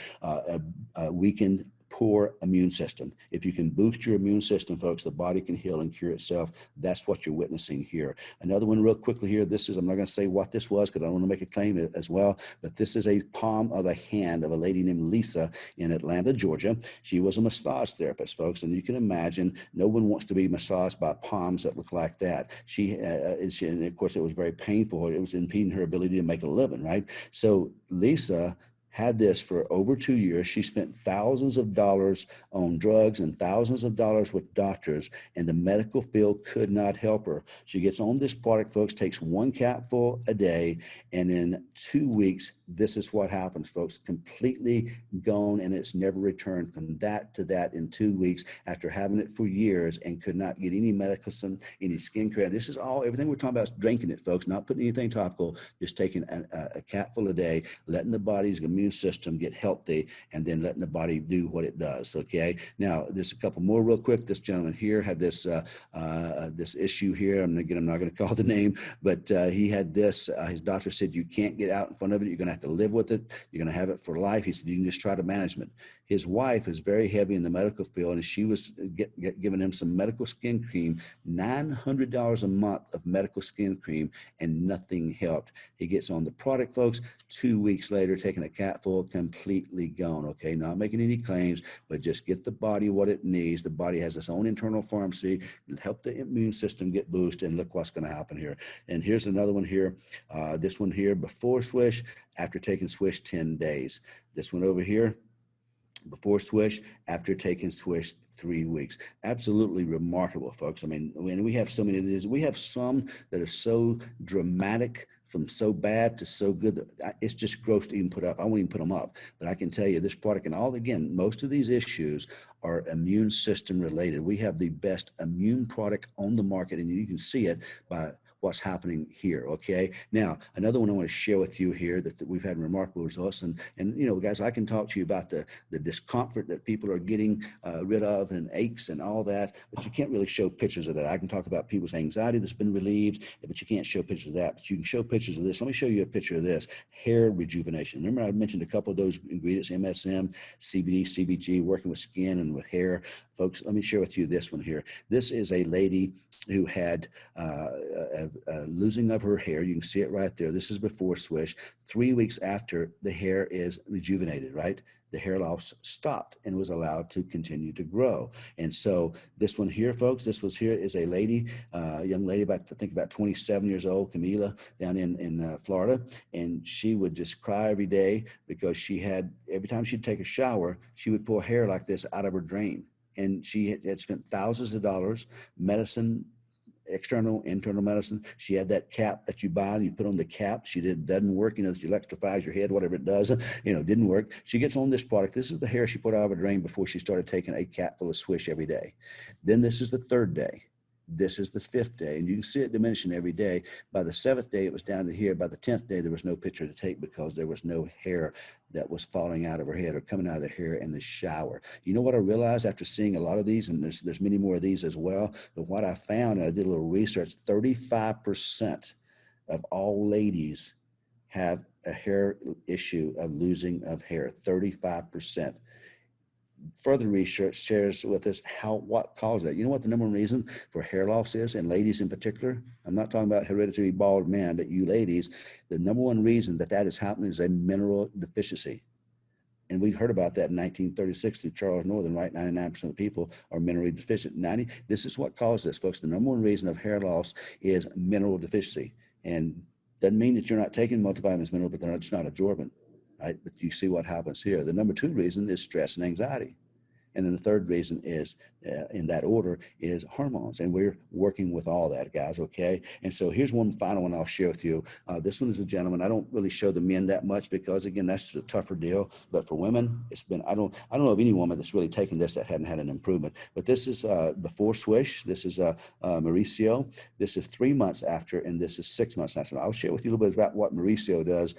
weakened, poor immune system. If you can boost your immune system, folks, the body can heal and cure itself. That's what you're witnessing here. Another one real quickly here. This is, I'm not going to say what this was because I don't want to make a claim as well, but this is a palm of the hand of a lady named Lisa in Atlanta, Georgia. She was a massage therapist, folks, and you can imagine no one wants to be massaged by palms that look like that. And of course, it was very painful. It was impeding her ability to make a living, right? So Lisa had this for over 2 years. She spent thousands of dollars on drugs and thousands of dollars with doctors, and the medical field could not help her. She gets on this product, folks, takes 1 capful a day, and in 2 weeks, this is what happens, folks: completely gone, and it's never returned from that to that in 2 weeks after having it for years and could not get any medicine, any skincare. This is all, everything we're talking about is drinking it, folks, not putting anything topical, just taking a capful a day, letting the body's immune system get healthy, and then letting the body do what it does. Okay. Now, there's a couple more real quick. This gentleman here had this this issue here. I'm not going to call the name, but he had this. His doctor said, you can't get out in front of it. You're going to have to live with it. You're going to have it for life. He said, you can just try to manage it. His wife is very heavy in the medical field, and she was giving him some medical skin cream, $900 a month of medical skin cream, and nothing helped. He gets on the product, folks. 2 weeks later, taking a capful, completely gone. Okay, not making any claims, but just get the body what it needs. The body has its own internal pharmacy. Help the immune system get boosted, and look what's going to happen here. And here's another one here. This one here, before Swish, after taking Swish 10 days. This one over here, before Swish, after taking Swish 3 weeks. Absolutely remarkable, folks. I mean, we have so many of these. We have some that are so dramatic, from so bad to so good that it's just gross to even put up. I won't even put them up. But I can tell you this product, and again, most of these issues are immune system related. We have the best immune product on the market, and you can see it by what's happening here. Okay. Now, another one I want to share with you here that we've had remarkable results. And guys, I can talk to you about the discomfort that people are getting rid of, and aches and all that, but you can't really show pictures of that. I can talk about people's anxiety that's been relieved, but you can't show pictures of that. But you can show pictures of this. Let me show you a picture of this: hair rejuvenation. Remember, I mentioned a couple of those ingredients: MSM, CBD, CBG, working with skin and with hair. Folks, let me share with you this one here. This is a lady who had a losing of her hair. You can see it right there. This is before Swish. 3 weeks after, the hair is rejuvenated, right? The hair loss stopped and was allowed to continue to grow. And so this one here, folks, is a lady, young lady, I think about 27 years old, Camila, down in Florida. And she would just cry every day because every time she'd take a shower, she would pull hair like this out of her drain. And she had spent thousands of dollars, medicine, external, internal medicine. She had that cap that you buy, you put on the cap. Doesn't work, that electrifies your head, whatever it does, didn't work. She gets on this product. This is the hair she put out of her drain before she started taking a capful of Swish every day. Then this is the third day. This is the fifth day, and you can see it diminishing every day. By the seventh day, it was down to here. By the 10th day, there was no picture to take because there was no hair that was falling out of her head or coming out of the hair in the shower. You know what I realized after seeing a lot of these, and there's many more of these as well, but what I found, and I did a little research, 35% of all ladies have a hair issue of losing of hair, 35%. Further research shares with us what caused that. You know what the number one reason for hair loss is, and ladies in particular? I'm not talking about hereditary bald men, but you ladies, the number one reason that is happening is a mineral deficiency. And we heard about that in 1936 through Charles Northern, right? 99% of the people are minerally deficient. This is what caused this, folks. The number one reason of hair loss is mineral deficiency. And doesn't mean that you're not taking multivitamins, mineral, but it's not absorbent. Right? But you see what happens here. The number two reason is stress and anxiety. And then the third reason is, in that order, is hormones. And we're working with all that, guys, okay? And so here's one final one I'll share with you. This one is a gentleman. I don't really show the men that much because, again, that's a tougher deal. But for women, it's been, I don't know of any woman that's really taken this that hadn't had an improvement. But this is before Swish. This is Mauricio. This is 3 months after, and this is 6 months after. I'll share with you a little bit about what Mauricio does.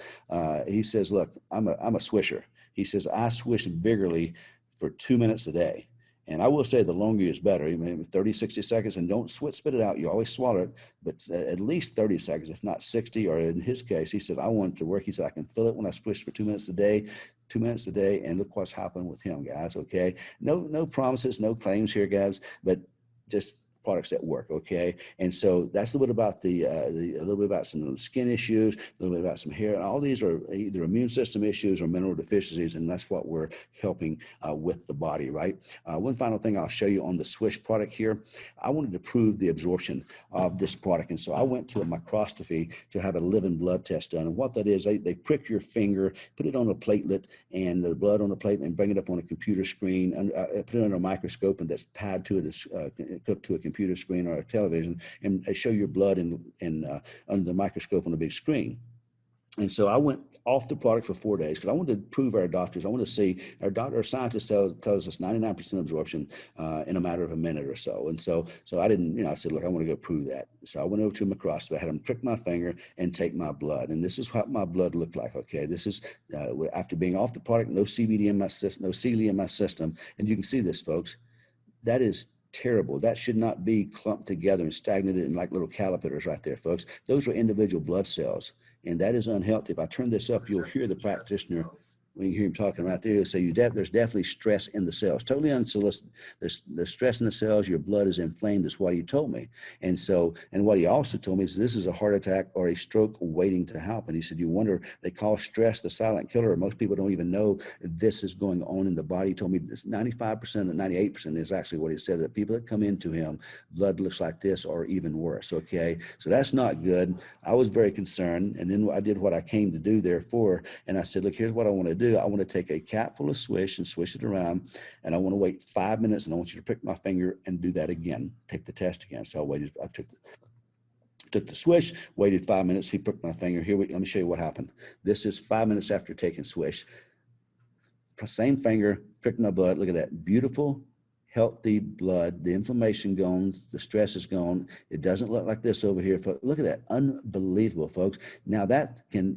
He says, look, I'm a swisher. He says, I swish vigorously for 2 minutes a day. And I will say the longer is better, even 30, 60 seconds, and don't spit it out. You always swallow it, but at least 30 seconds, if not 60, or in his case, he said, I want it to work. He said, I can feel it when I swish for 2 minutes a day, 2 minutes a day. And look what's happened with him, guys. Okay. No promises, no claims here, guys, but just products that work. Okay. And so that's a little bit about a little bit about some skin issues, a little bit about some hair, and all these are either immune system issues or mineral deficiencies. And that's what we're helping with the body, right? One final thing I'll show you on the Swish product here. I wanted to prove the absorption of this product. And so I went to a microscopy to have a living blood test done. And what that is, they prick your finger, put it on a platelet and the blood on a plate and bring it up on a computer screen, and put it under a microscope, and that's tied to it, hooked to a computer screen or a television, and they show your blood under the microscope on a big screen. And so I went off the product for 4 days because I wanted to prove our doctors. I want to see our scientist tells us 99% absorption in a matter of a minute or so. And so I didn't, I said, look, I want to go prove that. So I went over to a microscopy. I had them prick my finger and take my blood. And this is what my blood looked like. Okay. This is after being off the product, no CBD in my system, no cili in my system. And you can see this, folks. That is terrible. That should not be clumped together and stagnated in like little calipers right there, folks. Those are individual blood cells, and that is unhealthy. If I turn this up, you'll hear the practitioner, when you hear him talking right there, so there's definitely stress in the cells, totally unsolicited. There's stress in the cells, your blood is inflamed, is what he told me. And what he also told me is this is a heart attack or a stroke waiting to happen. He said, you wonder, they call stress the silent killer. Most people don't even know this is going on in the body. He told me this 95% and 98% is actually what he said, that people that come into him, blood looks like this or even worse. Okay. So that's not good. I was very concerned. And then I did what I came to do therefore. And I said, look, here's what I want to do. I want to take a cap full of Swish and swish it around, and I want to wait 5 minutes, and I want you to prick my finger and do that again. Take the test again. So I waited. I took the Swish, waited 5 minutes. He pricked my finger. Let me show you what happened. This is 5 minutes after taking Swish. Same finger, pricked my blood. Look at that beautiful, healthy blood. The inflammation gone, the stress is gone. It doesn't look like this over here. Look at that, unbelievable, folks. Now that can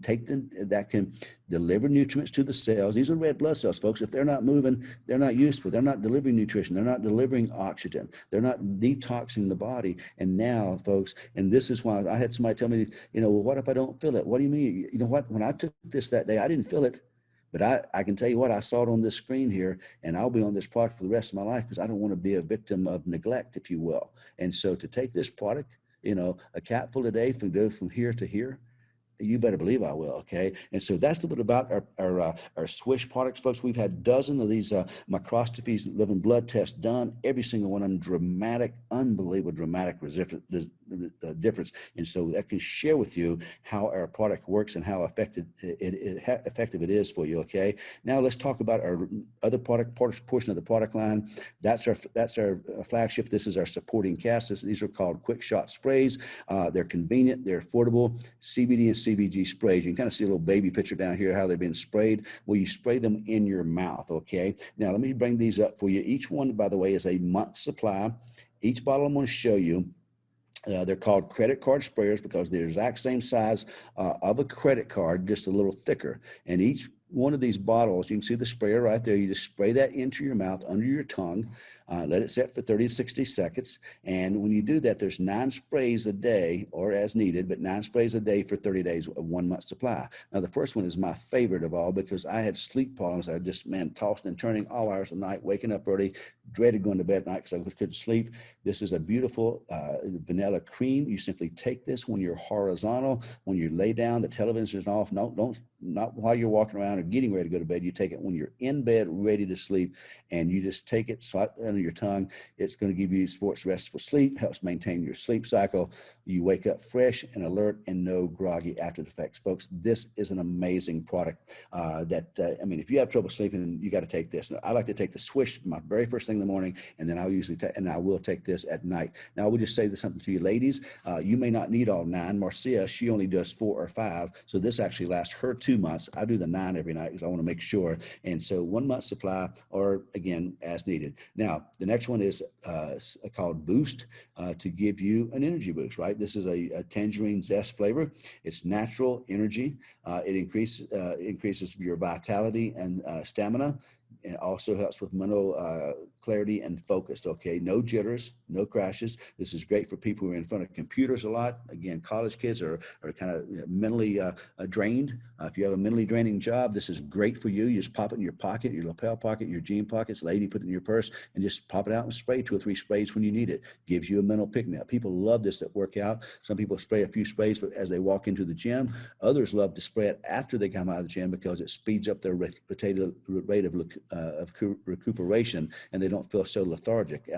deliver nutrients to the cells. These are red blood cells, folks. If they're not moving, they're not useful. They're not delivering nutrition. They're not delivering oxygen. They're not detoxing the body. And now, folks, and this is why I had somebody tell me, well, what if I don't feel it? What do you mean? You know what? When I took this that day, I didn't feel it. But I can tell you what, I saw it on this screen here, and I'll be on this product for the rest of my life because I don't want to be a victim of neglect, if you will. And so to take this product, a capful a day from here to here, You better believe I will, okay? And so that's a little bit about our Swish products, folks. We've had dozens of these microscopies, living blood tests done. Every single one of them dramatic, unbelievable dramatic difference. And so that can share with you how our product works and how effective it is for you, okay? Now let's talk about our other portion of the product line. That's our flagship. This is our supporting cast. These are called quick shot sprays. They're convenient, they're affordable. CBD and CBG sprays. You can kind of see a little baby picture down here, how they've been sprayed. Well, you spray them in your mouth, okay? Now, let me bring these up for you. Each one, by the way, is a month supply. Each bottle I'm going to show you, they're called credit card sprayers because they're the exact same size of a credit card, just a little thicker. And each one of these bottles, you can see the sprayer right there. You just spray that into your mouth, under your tongue, let it set for 30 to 60 seconds. And when you do that, there's 9 sprays a day, or as needed, but 9 sprays a day for 30 days, a 1 month supply. Now, the first one is my favorite of all because I had sleep problems. I just, tossing and turning all hours of the night, waking up early, dreaded going to bed at night because I couldn't sleep. This is a beautiful vanilla cream. You simply take this when you're horizontal, when you lay down, the television is off. Not while you're walking around or getting ready to go to bed. You take it when you're in bed, ready to sleep, and you just take it under your tongue. It's going to give you sports restful sleep, helps maintain your sleep cycle. You wake up fresh and alert and no groggy after effects. Folks, this is an amazing product if you have trouble sleeping, you got to take this. I like to take the Swish my very first thing in the morning, and then I will take this at night. Now, I will just say something to you ladies. You may not need all 9. Marcia, she only does 4 or 5, so this actually lasts her 2 months. I do the 9 every night because I want to make sure. And so 1 month supply, or again, as needed. Now, the next one is called Boost to give you an energy boost, right? This is a tangerine zest flavor. It's natural energy. It increases your vitality and stamina. It also helps with mental clarity and focus, okay? No jitters, no crashes. This is great for people who are in front of computers a lot. Again, college kids are kind of mentally drained. If you have a mentally draining job, this is great for you. You just pop it in your pocket, your lapel pocket, your jean pockets. Lady, put it in your purse and just pop it out and spray 2 or 3 sprays when you need it. Gives you a mental pick-me-up. People love this at workout. Some people spray a few sprays but as they walk into the gym. Others love to spray it after they come out of the gym because it speeds up their rate of recuperation, and they don't feel so lethargic,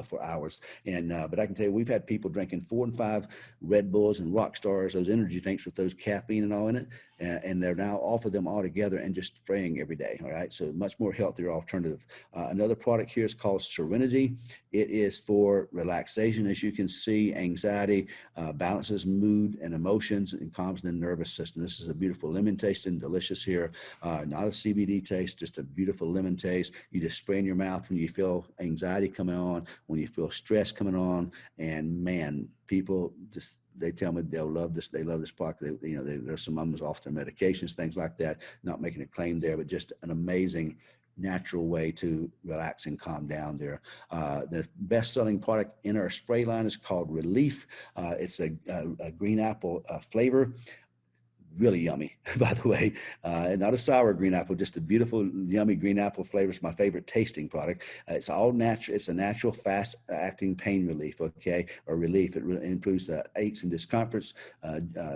for hours. And but I can tell you, we've had people drinking 4 and 5 Red Bulls and Rock Stars, those energy drinks with those caffeine and all in it, and they're now off of them altogether and just spraying every day. All right, so much more healthier alternative. Another product here is called Serenity. It is for relaxation, as you can see, anxiety, balances mood and emotions, and calms the nervous system. This is a beautiful lemon taste and delicious here. Not a CBD taste, just a beautiful lemon taste. You just spray in your mouth when you feel anxiety coming on, when you feel stress coming on, and man, people just, they tell me they'll love this. They love this product. There's some of them off their medications, things like that. Not making a claim there, but just an amazing natural way to relax and calm down there. The best-selling product in our spray line is called Relief. It's a green apple flavor. Really yummy, by the way. Not a sour green apple, just a beautiful, yummy green apple flavor. It's my favorite tasting product. It's all natural. It's a natural, fast-acting pain relief, okay, or relief. It really improves aches and discomforts,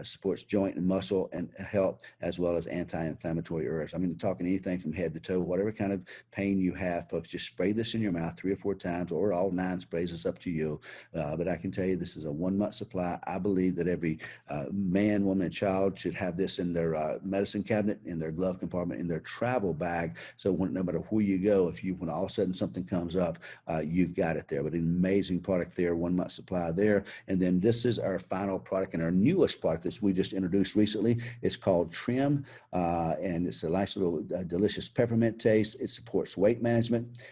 supports joint and muscle and health, as well as anti-inflammatory herbs. Talking anything from head to toe, whatever kind of pain you have, folks, just spray this in your mouth 3 or 4 times, or all 9 sprays. It's up to you. But I can tell you, this is a 1 month supply. I believe that every man, woman, and child should have this in their medicine cabinet, in their glove compartment, in their travel bag. So no matter where you go, when all of a sudden something comes up, you've got it there. But an amazing product there, 1 month supply there. And then this is our final product and our newest product that we just introduced recently. It's called Trim, and it's a nice little delicious peppermint taste. It supports weight management.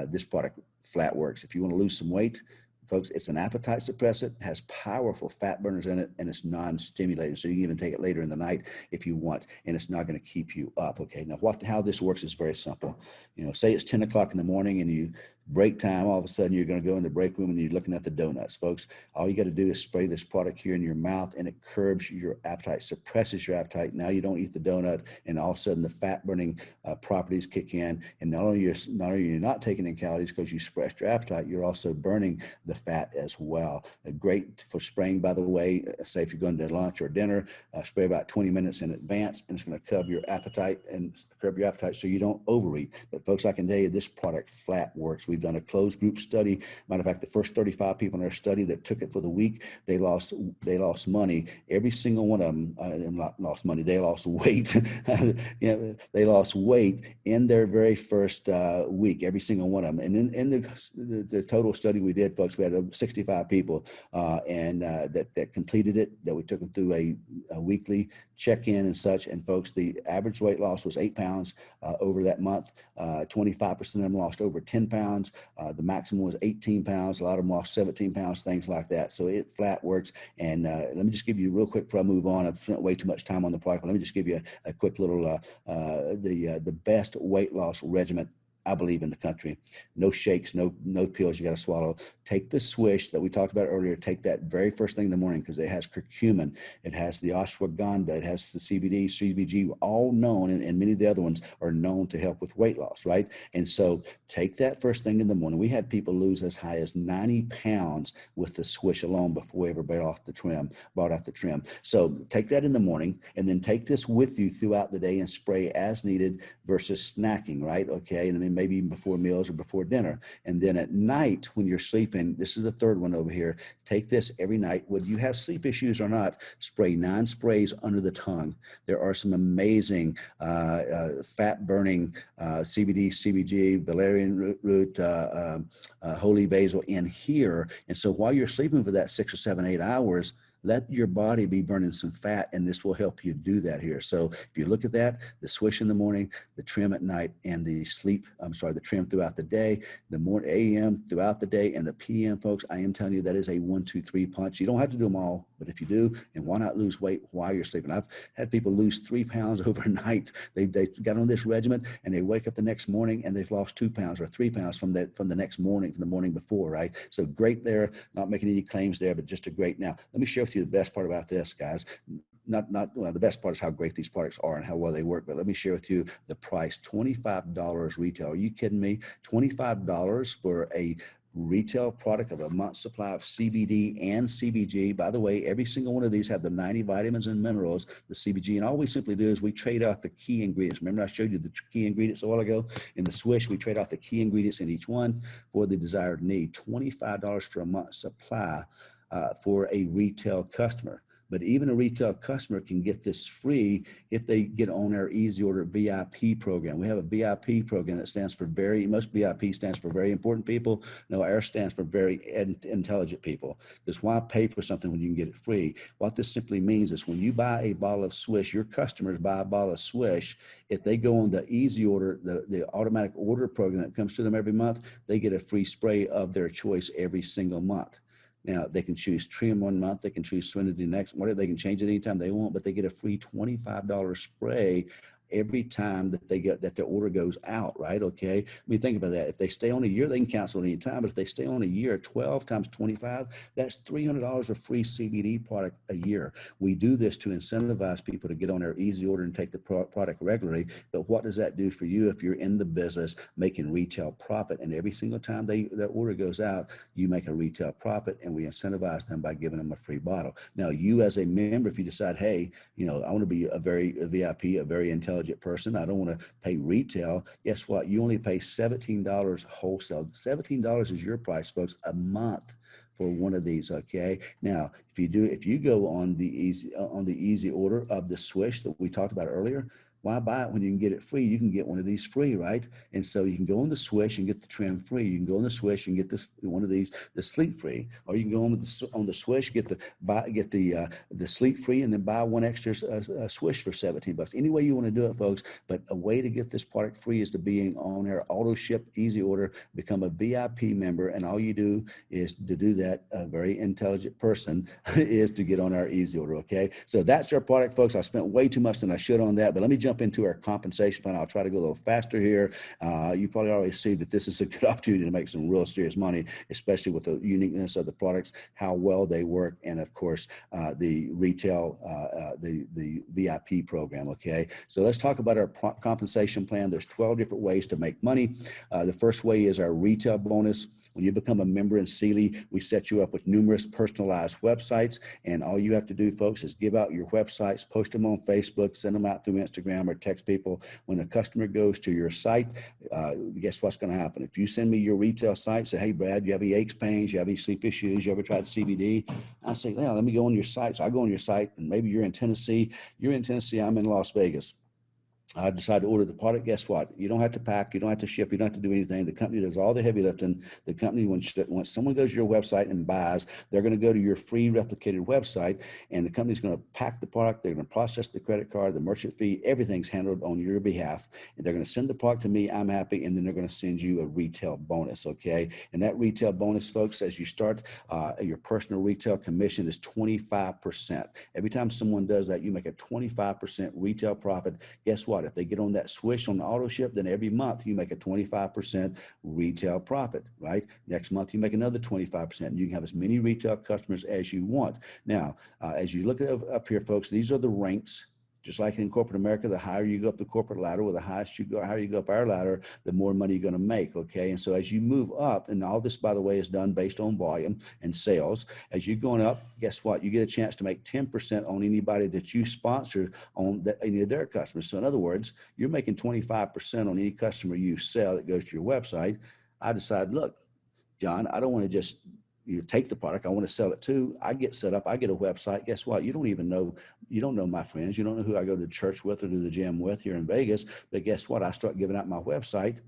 This product flat works. If you want to lose some weight, folks, it's an appetite suppressant, has powerful fat burners in it, and it's non-stimulating. So you can even take it later in the night if you want, and it's not going to keep you up, okay? Now, how this works is very simple. Say it's 10 o'clock in the morning and you break time, all of a sudden you're going to go in the break room and you're looking at the donuts, folks. All you got to do is spray this product here in your mouth, and it curbs your appetite, suppresses your appetite. Now you don't eat the donut, and all of a sudden the fat burning properties kick in. And not only you're not taking in calories because you suppressed your appetite, you're also burning the fat as well. Great for spraying, by the way. Say if you're going to lunch or dinner, spray about 20 minutes in advance, and it's going to curb your appetite so you don't overeat. But folks, I can tell you this product flat works. We've done a closed group study. Matter of fact, the first 35 people in our study that took it for the week, they lost money. Every single one of them, not lost money, they lost weight. They lost weight in their very first week, every single one of them. And in the total study we did, folks, we had 65 people that completed it, that we took them through a weekly check-in and such. And folks, the average weight loss was 8 pounds over that month. 25% of them lost over 10 pounds. The maximum was 18 pounds. A lot of them lost 17 pounds, things like that. So it flat works. And let me just give you real quick before I move on. I've spent way too much time on the product. But let me just give you a quick little, the best weight loss regimen I believe in the country. No shakes, no pills you got to swallow. Take the swish that we talked about earlier. Take that very first thing in the morning, because it has curcumin, it has the ashwagandha, it has the CBD, CBG, all known, and many of the other ones are known to help with weight loss, right? And so take that first thing in the morning. We had people lose as high as 90 pounds with the swish alone before we ever brought out the trim. So take that in the morning, and then take this with you throughout the day and spray as needed versus snacking, right? Okay, and then maybe even before meals or before dinner. And then at night when you're sleeping, this is the third one over here, take this every night, whether you have sleep issues or not. Spray 9 sprays under the tongue. There are some amazing fat burning CBD, CBG, valerian root, holy basil in here. And so while you're sleeping for that 6 or 7, 8 hours, let your body be burning some fat, and this will help you do that here. So if you look at that, the swish in the morning, the trim at night, and the trim throughout the day, the morning AM throughout the day, and the PM, folks, I am telling you that is a 1, 2, 3 punch. You don't have to do them all, but if you do, and why not lose weight while you're sleeping? I've had people lose 3 pounds overnight. They got on this regimen, and they wake up the next morning and they've lost 2 pounds or 3 pounds from the morning before, right? So great there. Not making any claims there, but just a great. Now let me share with you the best part about this, guys. The best part is how great these products are and how well they work. But let me share with you the price: $25 retail. Are you kidding me? $25 for a retail product of a month's supply of CBD and CBG. By the way, every single one of these have the 90 vitamins and minerals, the CBG, and all we simply do is we trade out the key ingredients. Remember I showed you the key ingredients a while ago? In the swish, we trade out the key ingredients in each one for the desired need. $25 for a month's supply for a retail customer. But even a retail customer can get this free if they get on our Easy Order VIP program. We have a VIP program that stands for most VIP stands for very important people. No, ours stands for very intelligent people. Because why pay for something when you can get it free? What this simply means is when you buy a bottle of Swish, your customers buy a bottle of Swish, if they go on the Easy Order, the automatic order program that comes to them every month, they get a free spray of their choice every single month. Now, they can choose trim 1 month, they can choose Serenity next, whatever, they can change it anytime they want, but they get a free $25 spray every time that their order goes out, right? Okay. I mean, think about that. If they stay on a year, they can cancel any time. But if they stay on a year, 12 times 25, that's $300 of free CBD product a year. We do this to incentivize people to get on their Easy Order and take the product regularly. But what does that do for you if you're in the business making retail profit? And every single time their order goes out, you make a retail profit, and we incentivize them by giving them a free bottle. Now, you as a member, if you decide, hey, I want to be a VIP, a very intelligent person, I don't want to pay retail, guess what? You only pay $17 wholesale. $17 is your price, folks, a month for one of these. Okay. Now, if you go on the easy order of the Swish that we talked about earlier, why buy it when you can get it free? You can get one of these free, right? And so you can go on the Swish and get the trim free. You can go on the Swish and get one of these, the sleep free, or you can go on the Swish, get the sleep free, and then buy one extra Swish for $17. Any way you want to do it, folks. But a way to get this product free is to be on our auto ship Easy Order, become a VIP member, and all you do is to do that. A very intelligent person is to get on our Easy Order. Okay, so that's our product, folks. I spent way too much than I should on that, but let me jump jump into our compensation plan. I'll try to go a little faster here. You probably already see that this is a good opportunity to make some real serious money, especially with the uniqueness of the products, how well they work, and of course, the retail, the VIP program, okay? So let's talk about our compensation plan. There's 12 different ways to make money. The first way is our retail bonus. When you become a member in cili, we set you up with numerous personalized websites, and all you have to do, folks, is give out your websites, post them on Facebook, send them out through Instagram, or text people. When a customer goes to your site, guess what's going to happen? If you send me your retail site, say, hey, Brad, you have any aches, pains, you have any sleep issues, you ever tried CBD? I say, yeah, let me go on your site. So I go on your site, and maybe you're in Tennessee, I'm in Las Vegas. I decide to order the product. Guess what? You don't have to pack. You don't have to ship. You don't have to do anything. The company does all the heavy lifting. The company, when someone goes to your website and buys, they're going to go to your free replicated website, and the company's going to pack the product. They're going to process the credit card, the merchant fee. Everything's handled on your behalf. And they're going to send the product to me. I'm happy. And then they're going to send you a retail bonus. Okay. And that retail bonus, folks, as you start, your personal retail commission is 25%. Every time someone does that, you make a 25% retail profit. Guess what? If they get on that switch on the auto ship, then every month you make a 25% retail profit, right? Next month you make another 25%. And you can have as many retail customers as you want. Now, as you look up here, folks, these are the ranks. Just like in corporate America, the higher you go up the corporate ladder, or the higher you go up our ladder, the more money you're going to make, okay? And so as you move up, and all this, by the way, is done based on volume and sales, as you're going up, guess what? You get a chance to make 10% on anybody that you sponsor on any of their customers. So in other words, you're making 25% on any customer you sell that goes to your website. I decide, look, John, I don't want to just take the product. I want to sell it too. I get set up. I get a website. Guess what? You don't know my friends. You don't know who I go to church with or to the gym with here in Vegas. But guess what? I start giving out my website.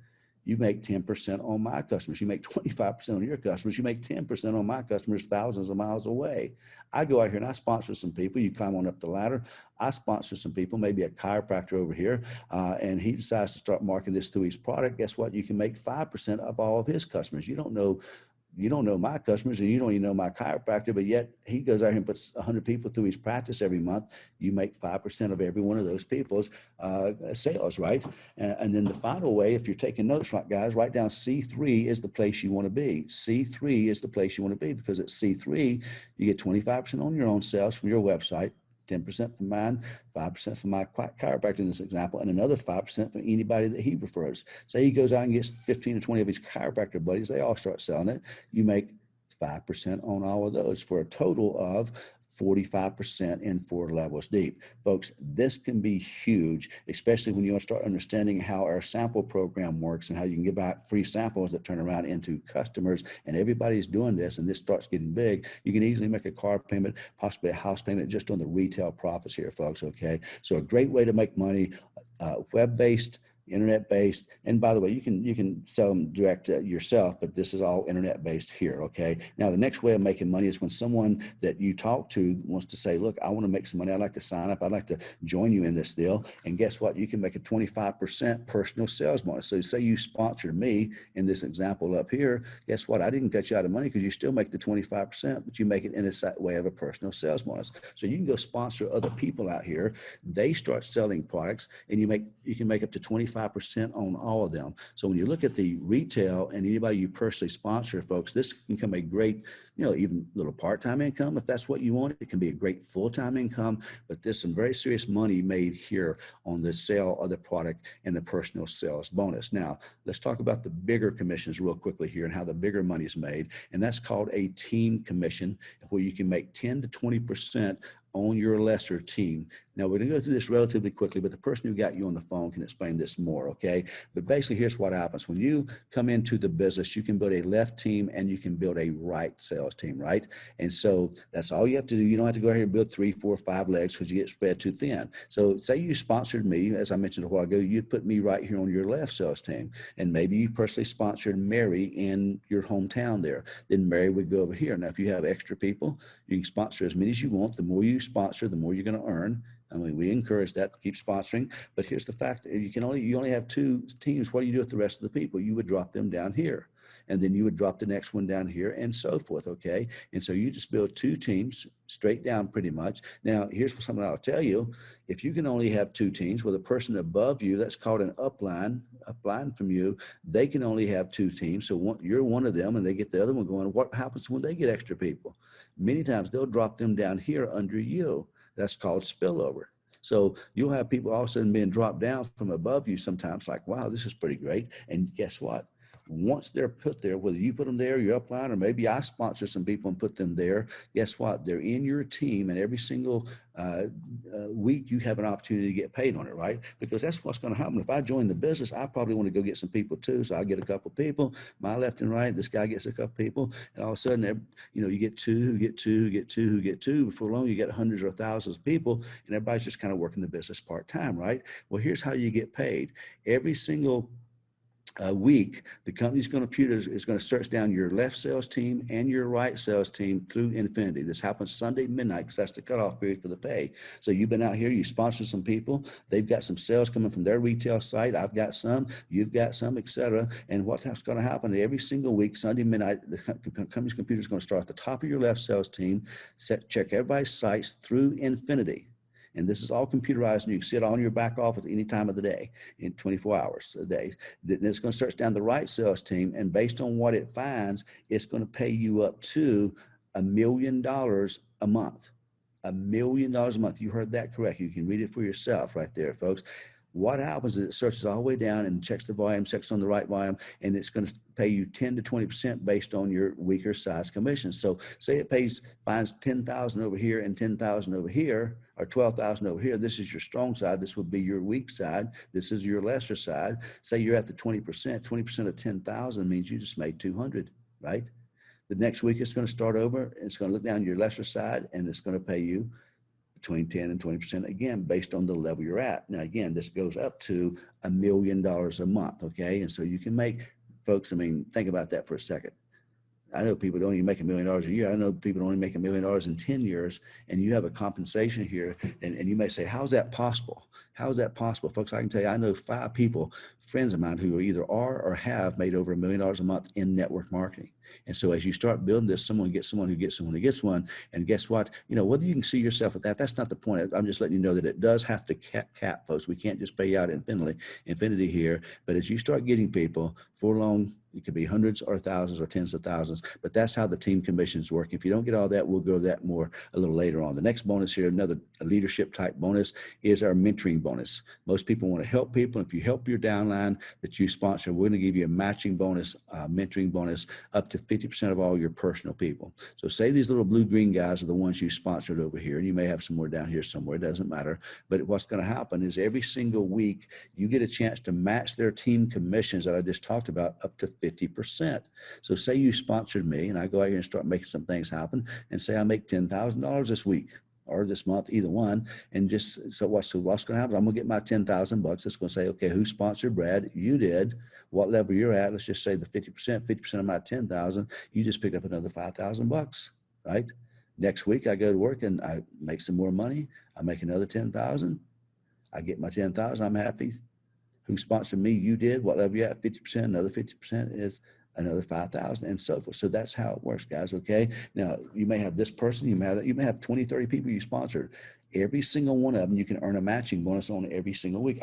You make 10% on my customers. You make 25% on your customers. You make 10% on my customers thousands of miles away. I go out here and I sponsor some people. You climb on up the ladder. I sponsor some people, maybe a chiropractor over here, and he decides to start marketing this through his product. Guess what? You can make 5% of all of his customers. You don't know my customers, and you don't even know my chiropractor, but yet he goes out here and puts 100 people through his practice every month. You make 5% of every one of those people's sales, right? And then the final way, if you're taking notes, right, guys, write down C3 is the place you want to be. C3 is the place you want to be, because at C3, you get 25% on your own sales from your website, 10% from mine, 5% from my chiropractor in this example, and another 5% from anybody that he refers. Say he goes out and gets 15 or 20 of his chiropractor buddies, they all start selling it. You make 5% on all of those for a total of 45% in 4 levels deep. Folks, this can be huge, especially when you want to start understanding how our sample program works and how you can give out free samples that turn around into customers, and everybody's doing this, and this starts getting big. You can easily make a car payment, possibly a house payment, just on the retail profits here, folks, okay? So a great way to make money, web-based, internet-based, and by the way, you can sell them direct yourself, but this is all internet-based here, okay? Now, the next way of making money is when someone that you talk to wants to say, look, I want to make some money. I'd like to sign up. I'd like to join you in this deal. And guess what? You can make a 25% personal sales bonus. So say you sponsored me in this example up here. Guess what? I didn't cut you out of money because you still make the 25%, but you make it in a way of a personal sales bonus. So you can go sponsor other people out here. They start selling products, and you can make up to 25% on all of them. So when you look at the retail and anybody you personally sponsor, folks, this can become a great, even little part-time income. If that's what you want, it can be a great full-time income, but there's some very serious money made here on the sale of the product and the personal sales bonus. Now, let's talk about the bigger commissions real quickly here and how the bigger money is made. And that's called a team commission, where you can make 10 to 20% on your lesser team. Now, we're going to go through this relatively quickly, but the person who got you on the phone can explain this more, okay? But basically, here's what happens. When you come into the business, you can build a left team and you can build a right sales team, right? And so that's all you have to do. You don't have to go ahead and build 3, 4, 5 legs because you get spread too thin. So say you sponsored me, as I mentioned a while ago, you'd put me right here on your left sales team. And maybe you personally sponsored Mary in your hometown there. Then Mary would go over here. Now, if you have extra people, you can sponsor as many as you want. The more you sponsor, the more you're going to earn. I mean, we encourage that to keep sponsoring, but here's the fact: you only have two teams. What do you do with the rest of the people? You would drop them down here, and then you would drop the next one down here, and so forth. Okay, and so you just build two teams straight down, pretty much. Now, here's something I'll tell you: if you can only have two teams with a person above you, that's called an upline from you. They can only have two teams, so you're one of them, and they get the other one going. What happens when they get extra people? Many times they'll drop them down here under you. That's called spillover. So you'll have people all of a sudden being dropped down from above you sometimes, like, wow, this is pretty great. And guess what? Once they're put there, whether you put them there, your upline, or maybe I sponsor some people and put them there, guess what? They're in your team, and every single week you have an opportunity to get paid on it, right? Because that's what's going to happen. If I join the business, I probably want to go get some people too. So I get a couple of people, my left and right. This guy gets a couple of people, and all of a sudden, you get two, who get two, who get two, who get two. Before long, you get hundreds or thousands of people, and everybody's just kind of working the business part time, right? Well, here's how you get paid. Every single week, the company's computer is going to search down your left sales team and your right sales team through infinity. This happens Sunday midnight because that's the cutoff period for the pay. So you've been out here, you sponsored some people, they've got some sales coming from their retail site, I've got some, you've got some, etc. And what's going to happen every single week, Sunday midnight, the company's computer is going to start at the top of your left sales team, check everybody's sites through infinity. And this is all computerized, and you can sit on your back office any time of the day in 24 hours a day. Then it's going to search down the right sales team, and based on what it finds, it's going to pay you up to $1 million a month. $1 million a month. You heard that correct. You can read it for yourself right there, folks. What happens is it searches all the way down and checks the volume, checks on the right volume, and it's going to pay you 10 to 20% based on your weaker size commission. So say it finds 10,000 over here and 10,000 over here, or 12,000 over here. This is your strong side. This would be your weak side. This is your lesser side. Say you're at the 20% of 10,000 means you just made 200, right? The next week it's going to start over, and it's going to look down your lesser side, and it's going to pay you between 10 and 20%, again, based on the level you're at. Now, again, this goes up to $1 million a month, okay? And so you can make, folks, I mean, think about that for a second. I know people don't even make $1 million a year. I know people don't even make $1 million in 10 years, and you have a compensation here, and you may say, how's that possible? How is that possible? Folks, I can tell you, I know 5 people, friends of mine, who either are or have made over $1 million a month in network marketing. And so as you start building this, someone gets someone who gets someone who gets one. And guess what? Whether you can see yourself at that's not the point. I'm just letting you know that it does have to cap, folks. We can't just pay you out infinity here. But as you start getting people for long, it could be hundreds or thousands or tens of thousands, but that's how the team commissions work. If you don't get all that, we'll go that more a little later on. The next bonus here, another leadership type bonus, is our mentoring bonus. Most people want to help people. If you help your downline that you sponsor, we're going to give you a matching bonus, mentoring bonus, up to 50% of all your personal people. So say these little blue-green guys are the ones you sponsored over here, and you may have some more down here somewhere, it doesn't matter. But what's going to happen is every single week, you get a chance to match their team commissions that I just talked about up to 50%. So say you sponsored me, and I go out here and start making some things happen, and say I make $10,000 this week or this month, either one. And so what's going to happen? I'm going to get my $10,000. It's going to say, okay, who sponsored Brad? You did. What level you're at? Let's just say the 50% of my 10,000. You just picked up another $5,000, right? Next week I go to work and I make some more money. I make another 10,000. I get my 10,000. I'm happy. Who sponsored me? You did. What level you at? 50%. Another 50% is another 5,000, and so forth. So that's how it works, guys. Okay. Now you may have this person, you may have 20, 30 people you sponsored. Every single one of them, you can earn a matching bonus on every single week.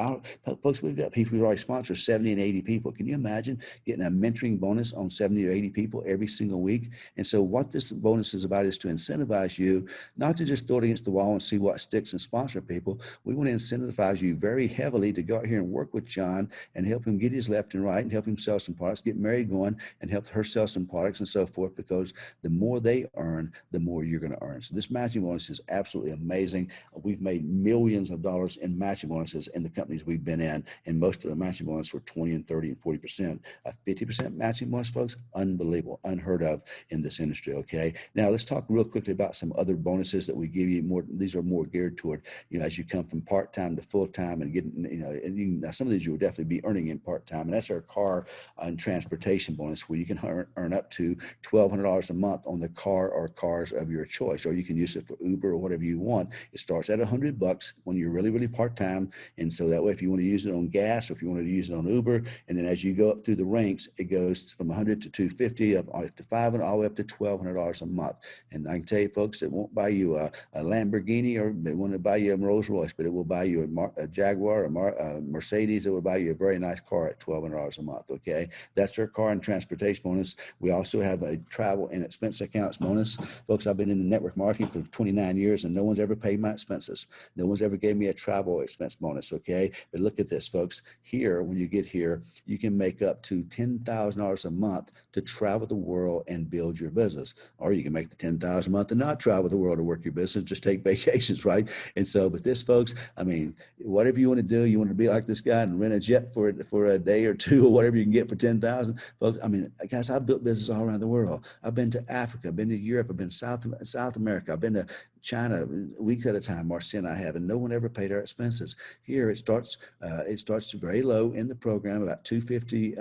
Folks, we've got people who already sponsor 70 and 80 people. Can you imagine getting a mentoring bonus on 70 or 80 people every single week? And so what this bonus is about is to incentivize you, not to just throw it against the wall and see what sticks and sponsor people. We want to incentivize you very heavily to go out here and work with John and help him get his left and right and help him sell some products, get Mary going and help her sell some products and so forth, because the more they earn, the more you're going to earn. So this matching bonus is absolutely amazing. We've made millions of dollars in matching bonuses in the companies we've been in, and most of the matching bonuses were 20 and 30 and 40%. A 50% matching bonus, folks, unbelievable, unheard of in this industry. Okay, now let's talk real quickly about some other bonuses that we give you. These are more geared toward, as you come from part-time to full-time and getting, and now some of these you will definitely be earning in part-time, and that's our car and transportation bonus, where you can earn up to $1,200 a month on the car or cars of your choice, or you can use it for Uber or whatever you want. It starts at $100 when you're really, really part-time. And so that way, if you want to use it on gas, or if you want to use it on Uber, and then as you go up through the ranks, it goes from 100 to 250, up to 500, all the way up to $1,200 a month. And I can tell you, folks, it won't buy you a Lamborghini, or it won't buy you a Rolls Royce, but it will buy you a Jaguar, a Mercedes. It will buy you a very nice car at $1,200 a month. Okay, that's our car and transportation bonus. We also have a travel and expense accounts bonus. Folks, I've been in the network marketing for 29 years, and no one's ever paid my expenses. No one's ever gave me a travel expense bonus. Okay, but look at this, folks. Here, when you get here, you can make up to $10,000 a month to travel the world and build your business. Or you can make the $10,000 a month and not travel the world to work your business, just take vacations, right? And so, but this, folks, I mean, whatever you want to do, you want to be like this guy and rent a jet for a day or two, or whatever you can get for 10,000, folks. I mean, guys, I've built business all around the world. I've been to Africa, I've been to Europe, I've been to South America, I've been to China weeks at a time. Marcia and I have, and no one ever paid our expenses. Here it starts very low in the program, about $250,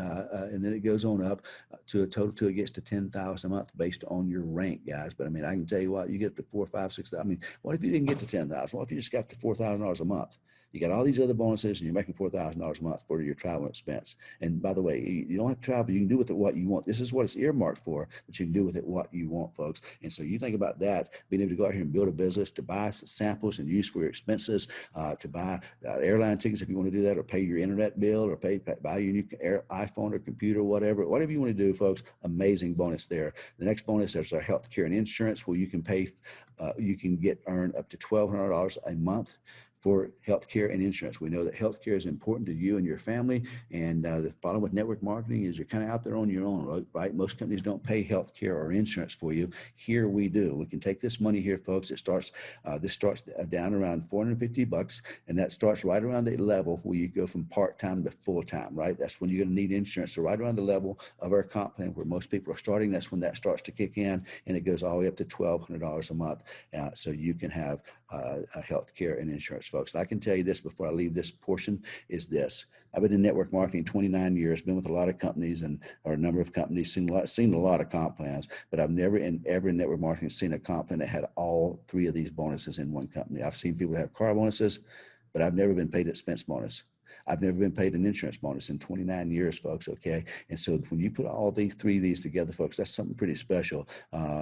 and then it goes on up to a total till it gets to $10,000 a month based on your rank, guys. But I mean, I can tell you what, you get up to 4, 5, 6. I mean, what if you didn't get to 10,000? What if you just got to $4,000 a month? You got all these other bonuses, and you're making $4,000 a month for your travel expense. And by the way, you don't have to travel. You can do with it what you want. This is what it's earmarked for, but you can do with it what you want, folks. And so you think about that, being able to go out here and build a business, to buy samples and use for your expenses, to buy airline tickets if you want to do that, or pay your internet bill, or buy your new iPhone or computer, whatever you want to do, folks. Amazing bonus there. The next bonus is our health care and insurance, where you can earn up to $1,200 a month for healthcare and insurance. We know that healthcare is important to you and your family. And the problem with network marketing is you're kind of out there on your own, right? Most companies don't pay healthcare or insurance for you. Here we do. We can take this money here, folks. This starts down around $450, and that starts right around the level where you go from part-time to full-time, right? That's when you're going to need insurance. So right around the level of our comp plan where most people are starting, that's when that starts to kick in, and it goes all the way up to $1,200 a month. So you can have health care and insurance, folks. And I can tell you this before I leave this portion is this. I've been in network marketing 29 years, been with a lot of companies or a number of companies, seen a lot of comp plans, but I've never in network marketing seen a comp plan that had all three of these bonuses in one company. I've seen people have car bonuses, but I've never been paid an expense bonus. I've never been paid an insurance bonus in 29 years, folks, okay? And so when you put all three of these together, folks, that's something pretty special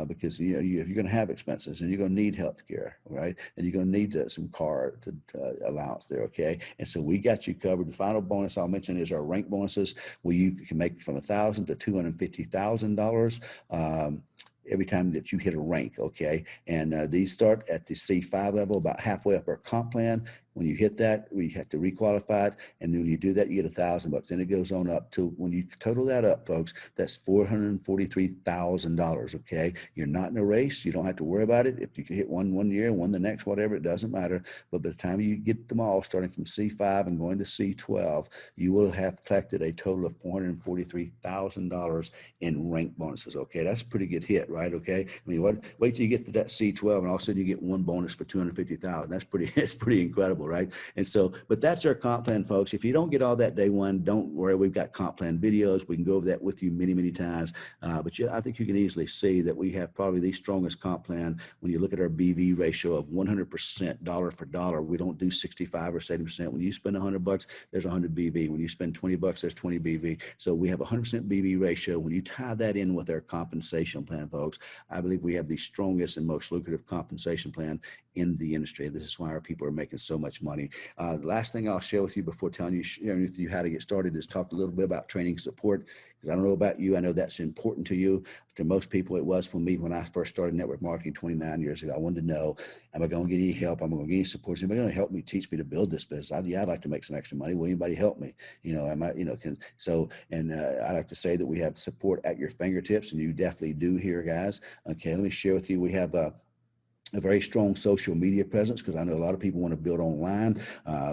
because you're going to have expenses, and you're going to need health care, right? And you're going to need some car allowance there, okay? And so we got you covered. The final bonus I'll mention is our rank bonuses, where you can make from $1,000 to $250,000. Every time that you hit a rank, okay? And these start at the C5 level, about halfway up our comp plan. When you hit that, we have to requalify it, and then when you do that, you get $1,000. Then it goes on up to, when you total that up, folks, that's $443,000. Okay, you're not in a race. You don't have to worry about it. If you can hit one year and one the next, whatever, it doesn't matter. But by the time you get them all, starting from C5 and going to C12, you will have collected a total of $443,000 in rank bonuses. Okay, that's a pretty good hit, right? Okay, I mean, wait till you get to that C12, and all of a sudden you get one bonus for $250,000. That's pretty incredible. Right. And so, but that's our comp plan, folks. If you don't get all that day one, don't worry. We've got comp plan videos. We can go over that with you many, many times. But I think you can easily see that we have probably the strongest comp plan when you look at our BV ratio of 100% dollar for dollar. We don't do 65 or 70%. When you spend $100, there's 100 BV. When you spend $20, there's 20 BV. So we have 100% BV ratio. When you tie that in with our compensation plan, folks, I believe we have the strongest and most lucrative compensation plan in the industry. This is why our people are making so much money. The last thing I'll share with you before sharing with you how to get started is talk a little bit about training support, because I don't know about you. I know that's important to you. To most people, it was for me when I first started network marketing 29 years ago. I wanted to know, am I going to get any help? Am I going to get any support? Is anybody going to help me, teach me to build this business? I'd like to make some extra money. Will anybody help me? I like to say that we have support at your fingertips, and you definitely do here, guys. Okay, let me share with you. We have a very strong social media presence, because I know a lot of people want to build online.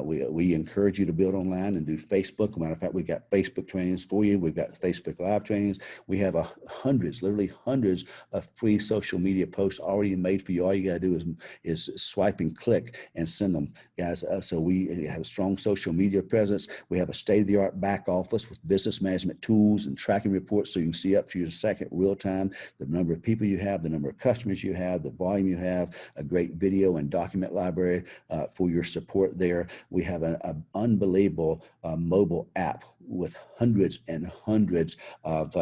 We encourage you to build online and do Facebook. As a matter of fact, we've got Facebook trainings for you. We've got Facebook Live trainings. We have literally hundreds of free social media posts already made for you. All you got to do is swipe and click and send them, guys. So we have a strong social media presence. We have a state-of-the-art back office with business management tools and tracking reports, so you can see up to your second real time the number of people you have, the number of customers you have, the volume you have, have a great video and document library for your support there. We have an unbelievable mobile app with hundreds and hundreds of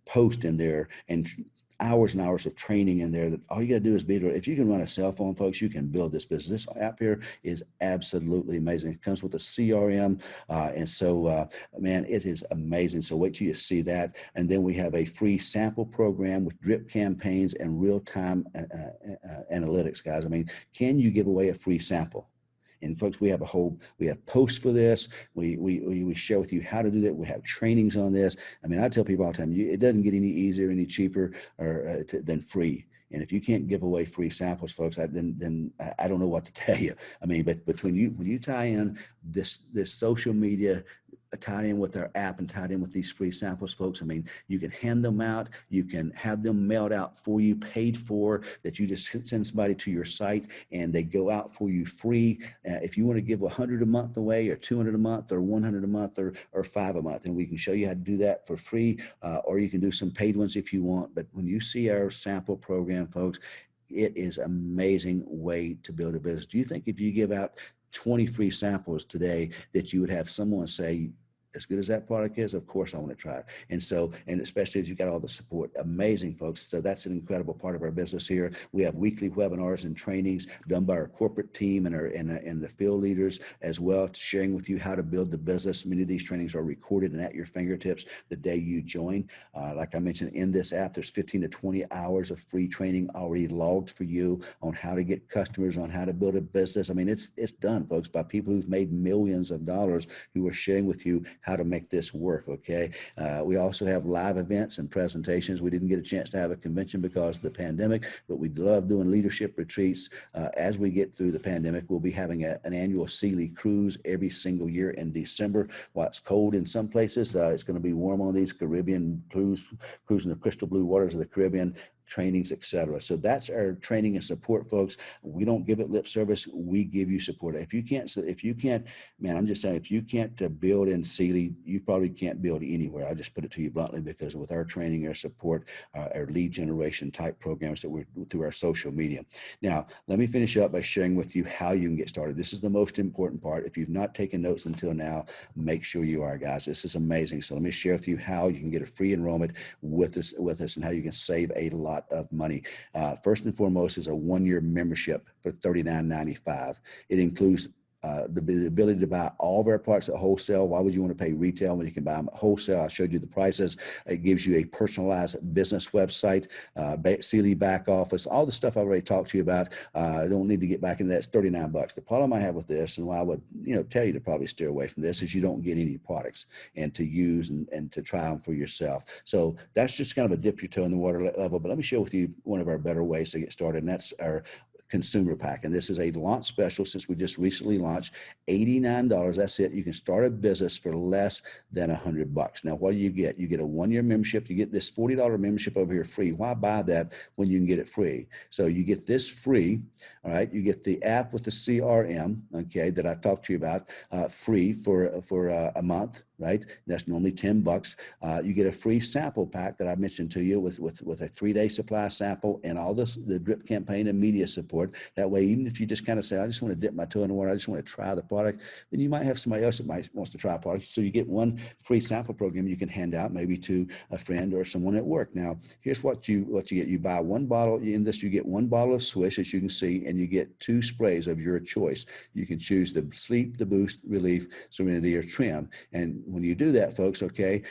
posts in there and hours and hours of training in there that all you got to do is be there. If you can run a cell phone, folks, you can build this business. This app here is absolutely amazing. It comes with a CRM. And so, man, it is amazing. So wait till you see that. And then we have a free sample program with drip campaigns and real-time analytics, guys. I mean, can you give away a free sample? And folks, we have posts for this. We share with you how to do that. We have trainings on this. I mean, I tell people all the time, it doesn't get any easier, any cheaper than free. And if you can't give away free samples, folks, then I don't know what to tell you. I mean, but when you tie in this social media, tied in with our app and tied in with these free samples, folks, I mean, you can hand them out. You can have them mailed out for you, paid for, that you just send somebody to your site and they go out for you free. If you want to give 100 a month away or 200 a month or 100 a month or 5 a month, and we can show you how to do that for free, or you can do some paid ones if you want. But when you see our sample program, folks, it is an amazing way to build a business. Do you think if you give out 20 free samples today that you would have someone say, as good as that product is, of course I want to try it. And so, and especially if you've got all the support, amazing, folks. So that's an incredible part of our business here. We have weekly webinars and trainings done by our corporate team and the field leaders as well, sharing with you how to build the business. Many of these trainings are recorded and at your fingertips the day you join. Like I mentioned, in this app, there's 15 to 20 hours of free training already logged for you on how to get customers, on how to build a business. I mean, it's done, folks, by people who've made millions of dollars who are sharing with you how to make this work, okay? We also have live events and presentations. We didn't get a chance to have a convention because of the pandemic, but we love doing leadership retreats. As we get through the pandemic, we'll be having an annual cili cruise every single year in December. While it's cold in some places, it's going to be warm on these Caribbean cruising the crystal blue waters of the Caribbean, trainings, etc. So that's our training and support, folks. We don't give it lip service. We give you support. If you can't, man, I'm just saying, if you can't build in cili, you probably can't build anywhere. I just put it to you bluntly, because with our training, our support, our lead generation type programs that we're through our social media. Now, let me finish up by sharing with you how you can get started. This is the most important part. If you've not taken notes until now, make sure you are, guys. This is amazing. So let me share with you how you can get a free enrollment with us and how you can save a lot of money. First and foremost is a 1-year membership for $39.95. It includes the ability to buy all of our products at wholesale. Why would you want to pay retail when you can buy them at wholesale? I showed you the prices. It gives you a personalized business website, cili back office, all the stuff I already talked to you about. I don't need to get back into that. It's $39. The problem I have with this, and why I would tell you to probably steer away from this, is you don't get any products and to use and to try them for yourself. So that's just kind of a dip your toe in the water level. But let me share with you one of our better ways to get started, and that's our consumer pack. And this is a launch special since we just recently launched. $89. That's it. You can start a business for less than $100. Now, what do you get? You get a 1-year membership. You get this $40 membership over here free. Why buy that when you can get it free? So you get this free. All right. You get the app with the CRM, okay, that I talked to you about, free for a month. Right? That's normally $10. You get a free sample pack that I mentioned to you with a 3-day supply sample and all the drip campaign and media support. That way, even if you just kind of say, I just want to dip my toe in the water, I just want to try the product, then you might have somebody else that wants to try a product. So you get one free sample program you can hand out maybe to a friend or someone at work. Now, here's what you get. You buy one bottle. In this, you get one bottle of Swish, as you can see, and you get 2 sprays of your choice. You can choose the Sleep, the Boost, Relief, Serenity, or Trim. And when you do that, folks, okay,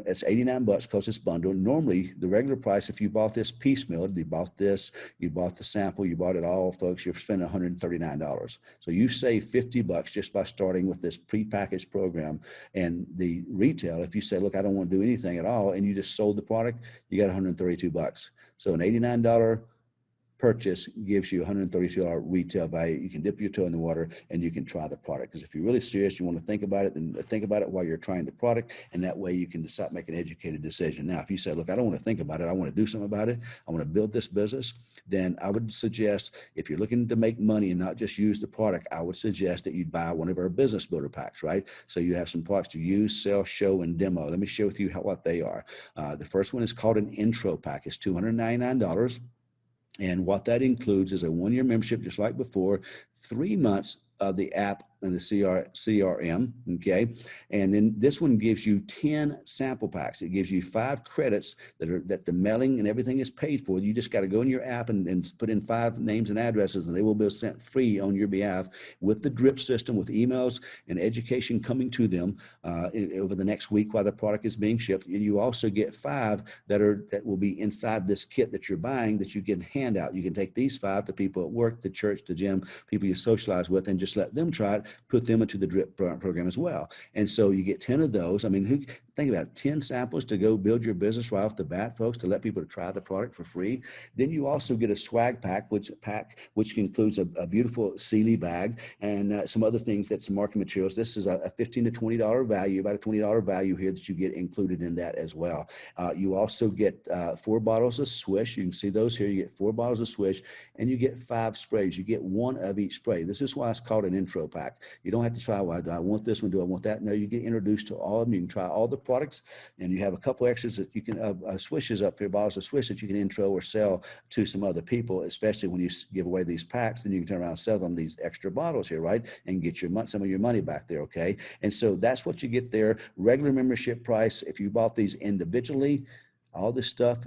it's $89 because it's bundled. Normally, the regular price, if you bought this piecemeal, you bought this, you bought the sample, you bought it all, folks, you're spending $139. So you save $50 just by starting with this prepackaged program. And the retail, if you say, look, I don't want to do anything at all, and you just sold the product, you got $132. So an $89 purchase gives you $132 retail value. You can dip your toe in the water and you can try the product. Because if you're really serious, you want to think about it, then think about it while you're trying the product, and that way you can decide, make an educated decision. Now, if you say, look, I don't want to think about it, I want to do something about it, I want to build this business, then I would suggest, if you're looking to make money and not just use the product, I would suggest that you buy one of our business builder packs, right? So you have some products to use, sell, show, and demo. Let me share with you what they are. The first one is called an intro pack. It's $299. And what that includes is a 1-year membership, just like before, 3 months of the app and the CRM, okay? And then this one gives you 10 sample packs. It gives you 5 credits that the mailing and everything is paid for. You just got to go in your app and put in 5 names and addresses, and they will be sent free on your behalf with the drip system, with emails and education coming to them over the next week while the product is being shipped. And you also get 5 that will be inside this kit that you're buying that you can hand out. You can take these 5 to people at work, the church, the gym, people you socialize with, and just let them try it, put them into the drip program as well. And so you get 10 of those. I mean, think about it, 10 samples to go build your business right off the bat, folks, to let people to try the product for free. Then you also get a swag pack, which includes a beautiful cili bag and some other things, that's some marketing materials. This is a $15 to $20 value, about a $20 value here that you get included in that as well. You also get 4 bottles of Swish. You can see those here. You get 4 bottles of Swish, and you get 5 sprays. You get 1 of each spray. This is why it's called an intro pack. You don't have to try, well, do I want this one? Do I want that? No, you get introduced to all of them. You can try all the products, and you have a couple extras that you can, Swishes up here, bottles of Swish that you can intro or sell to some other people, especially when you give away these packs. Then you can turn around and sell them these extra bottles here, right? And get some of your money back there, okay? And so that's what you get there. Regular membership price, if you bought these individually, all this stuff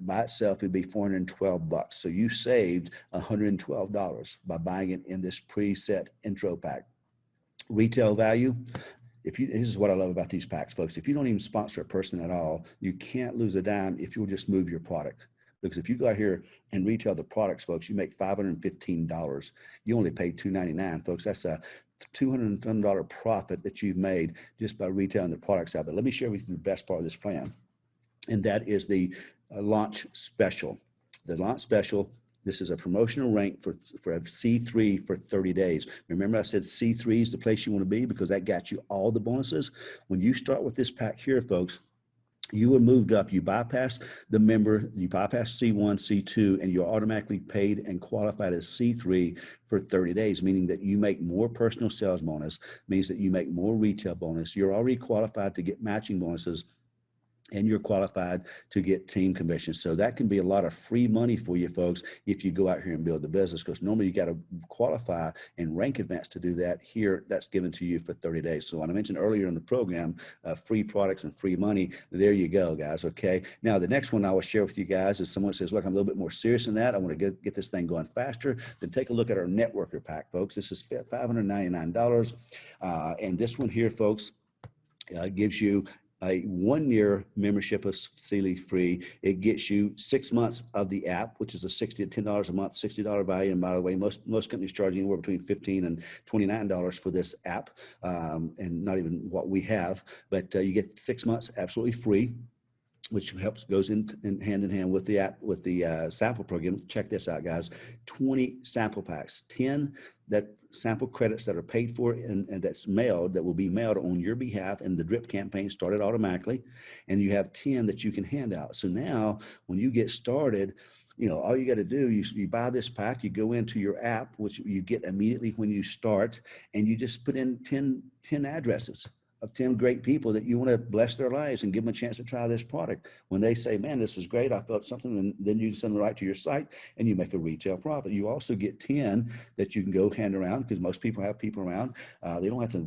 by itself would be $412. So you saved $112 by buying it in this preset intro pack. Retail value, this is what I love about these packs, folks. If you don't even sponsor a person at all, you can't lose a dime if you'll just move your product. Because if you go out here and retail the products, folks, you make $515. You only pay $299, folks. That's a $200 profit that you've made just by retailing the products out. But let me share with you the best part of this plan, and that is the launch special. The launch special, this is a promotional rank for a C3 for 30 days. Remember I said C3 is the place you want to be because that got you all the bonuses. When you start with this pack here, folks, you were moved up. You bypass the member, you bypass C1, C2, and you're automatically paid and qualified as C3 for 30 days, meaning that you make more personal sales bonus, means that you make more retail bonus. You're already qualified to get matching bonuses, and you're qualified to get team commissions. So that can be a lot of free money for you folks if you go out here and build the business, because normally you got to qualify and rank advance to do that. Here, that's given to you for 30 days. So when I mentioned earlier in the program, free products and free money, there you go, guys, okay? Now, the next one I will share with you guys is someone says, look, I'm a little bit more serious than that. I want to get this thing going faster. Then take a look at our networker pack, folks. This is $599. And this one here, folks, gives you a 1-year membership of cili free. It gets you 6 months of the app, which is a $60 to $10 a month, $60 value. And by the way, most companies charge anywhere between $15 and $29 for this app, and not even what we have. But you get 6 months absolutely free, which goes in hand in hand with the app, with the sample program. Check this out, guys. 20 sample packs, 10 sample credits that are paid for and that's mailed, that will be mailed on your behalf, and the drip campaign started automatically. And you have 10 that you can hand out. So now when you get started, all you got to do, you buy this pack, you go into your app, which you get immediately when you start, and you just put in 10 addresses of 10 great people that you want to bless their lives and give them a chance to try this product. When they say, man, this was great, I felt something, and then you send them right to your site and you make a retail profit. You also get 10 that you can go hand around, because most people have people around. They don't have to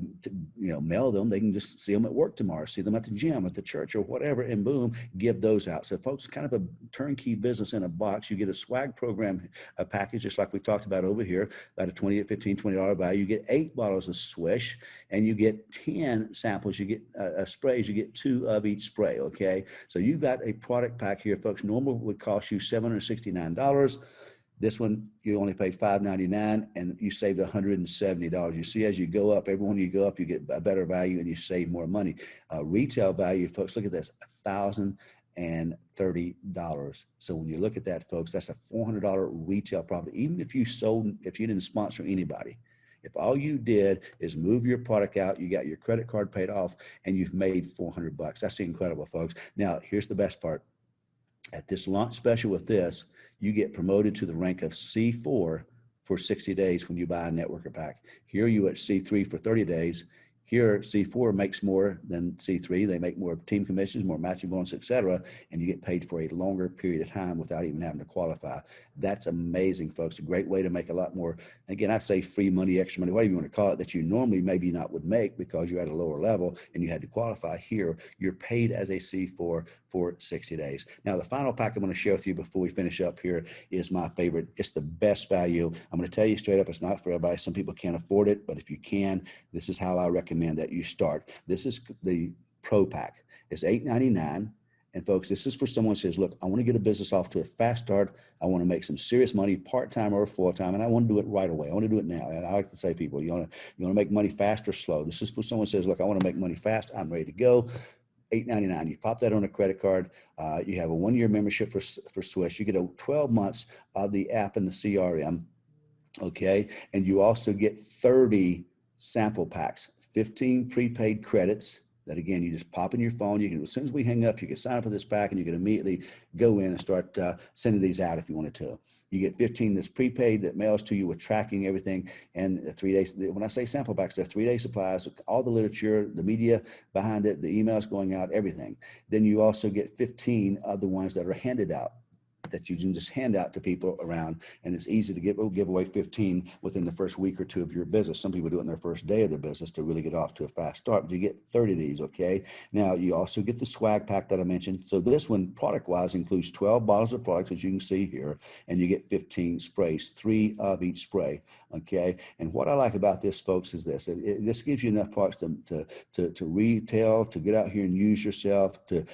mail them. They can just see them at work tomorrow, see them at the gym, at the church, or whatever, and boom, give those out. So folks, kind of a turnkey business in a box. You get a swag program, a package, just like we talked about over here, about a $20 value. You get 8 bottles of Swish, and you get 10 samples. You get sprays. You get 2 of each spray. Okay, so you've got a product pack here, folks. Normal would cost you $769. This one you only paid $599, and you saved $170. You see, as you go up, every one you go up, you get a better value and you save more money. Retail value, folks, look at this, $1,030. So when you look at that, folks, that's a $400 retail profit. Even if you didn't sponsor anybody. If all you did is move your product out, you got your credit card paid off, and you've made $400. That's incredible, folks. Now, here's the best part. At this launch special with this, you get promoted to the rank of C4 for 60 days when you buy a networker pack. Here you at C3 for 30 days. Here, C4 makes more than C3. They make more team commissions, more matching bonus, et cetera, and you get paid for a longer period of time without even having to qualify. That's amazing, folks. A great way to make a lot more. Again, I say free money, extra money, whatever you want to call it, that you normally maybe not would make because you're at a lower level and you had to qualify. Here, you're paid as a C4 for 60 days. Now, the final pack I'm going to share with you before we finish up here is my favorite. It's the best value. I'm going to tell you straight up, it's not for everybody. Some people can't afford it, but if you can, this is how I recommend that you start. This is the Pro Pack. It's $8.99. And folks, this is for someone who says, look, I want to get a business off to a fast start. I want to make some serious money, part-time or full-time, and I want to do it right away. I want to do it now. And I like to say, people, you want to make money fast or slow. This is for someone who says, look, I want to make money fast. I'm ready to go. $8.99. You pop that on a credit card. You have a 1-year membership for Swish. You get a 12 months of the app and the CRM. Okay. And you also get 30 sample packs, 15 prepaid credits that, again, you just pop in your phone. You can, as soon as we hang up, you can sign up for this pack and you can immediately go in and start sending these out if you wanted to. You get 15 that's prepaid that mails to you with tracking everything, and 3 days. When I say sample packs, they're 3-day supplies, all the literature, the media behind it, the emails going out, everything. Then you also get 15 of the ones that are handed out, that you can just hand out to people around, and it's easy to give away 15 within the first week or two of your business. Some people do it in their first day of their business to really get off to a fast start, but you get 30 of these, okay? Now, you also get the swag pack that I mentioned. So this one, product-wise, includes 12 bottles of products, as you can see here, and you get 15 sprays, 3 of each spray, okay? And what I like about this, folks, is this. This gives you enough products to retail, to get out here and use yourself, to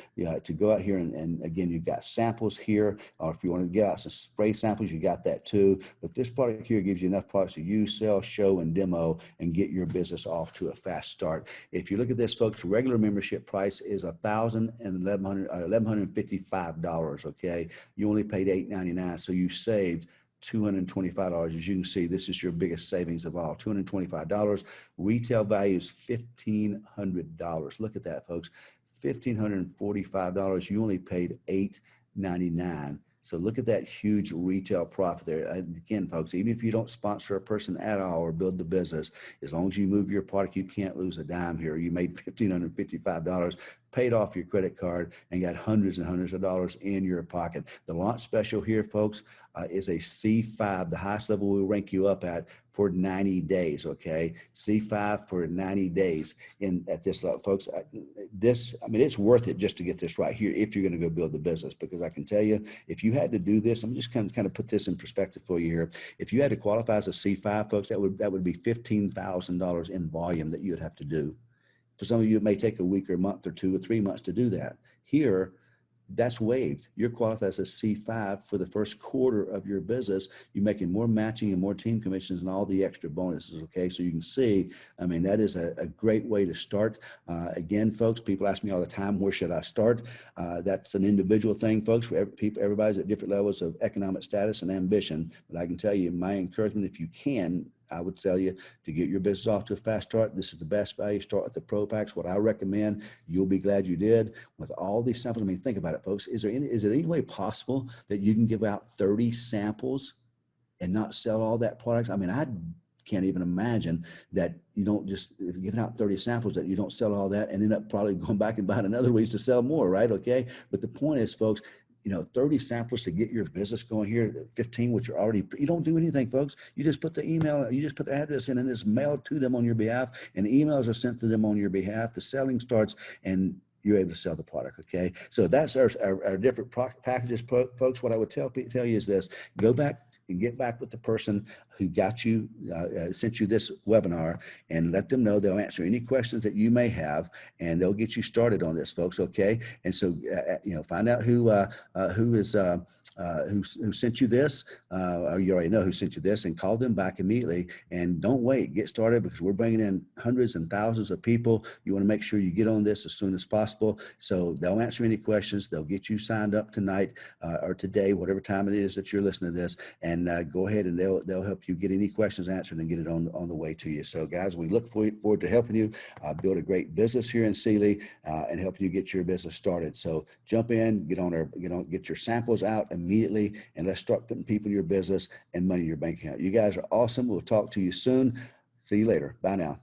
go out here and again, you've got samples here. Or if you want to get out some spray samples, you got that too. But this product here gives you enough products to use, sell, show, and demo, and get your business off to a fast start. If you look at this, folks, regular membership price is $1,155. Okay, you only paid $8.99, so you saved $225. As you can see, this is your biggest savings of all. $225. Retail value is $1,500. Look at that, folks. $1,545. You only paid $8.99. So look at that huge retail profit there. Again, folks, even if you don't sponsor a person at all or build the business, as long as you move your product, you can't lose a dime here. You made $1,555, paid off your credit card, and got hundreds and hundreds of dollars in your pocket. The launch special here, folks, is a C5, the highest level we'll rank you up at, for 90 days, okay? C5 for 90 days at this level, folks. It's worth it just to get this right here if you're gonna go build the business, because I can tell you, if you had to do this, I'm just kind of put this in perspective for you here. If you had to qualify as a C5, folks, that would be $15,000 in volume that you would have to do. For some of you, it may take a week or a month or 2 or 3 months to do that. Here, that's waived. You're qualified as a C5 for the first quarter of your business. You're making more matching and more team commissions and all the extra bonuses, okay? So you can see, that is a great way to start. Again, folks, people ask me all the time, where should I start? That's an individual thing, folks. Everybody's at different levels of economic status and ambition. But I can tell you, my encouragement, if you can, I would tell you to get your business off to a fast start. This is the best value. Start with the Pro Packs. What I recommend, you'll be glad you did. With all these samples, think about it, folks. Is it any way possible that you can give out 30 samples and not sell all that product? I can't even imagine that you don't just giving out 30 samples, that you don't sell all that and end up probably going back and buying another ways to sell more, right? Okay. But the point is, folks, 30 samples to get your business going here, 15, which are already, you don't do anything, folks. You just put the email, you just put the address in, and it's mailed to them on your behalf, and emails are sent to them on your behalf. The selling starts, and you're able to sell the product, okay? So that's our different packages, folks. What I would tell you is this: go back and get back with the person who got you, sent you this webinar, and let them know. They'll answer any questions that you may have, and they'll get you started on this, folks, okay? And so, find out who sent you this, or you already know who sent you this, and call them back immediately. And don't wait, get started, because we're bringing in hundreds and thousands of people. You want to make sure you get on this as soon as possible. So they'll answer any questions. They'll get you signed up tonight or today, whatever time it is that you're listening to this, and go ahead and they'll help you get any questions answered and get it on the way to you. So guys, we look forward to helping you build a great business here in cili and helping you get your business started. So jump in, get your samples out immediately, and let's start putting people in your business and money in your bank account. You guys are awesome. We'll talk to you soon. See you later. Bye now.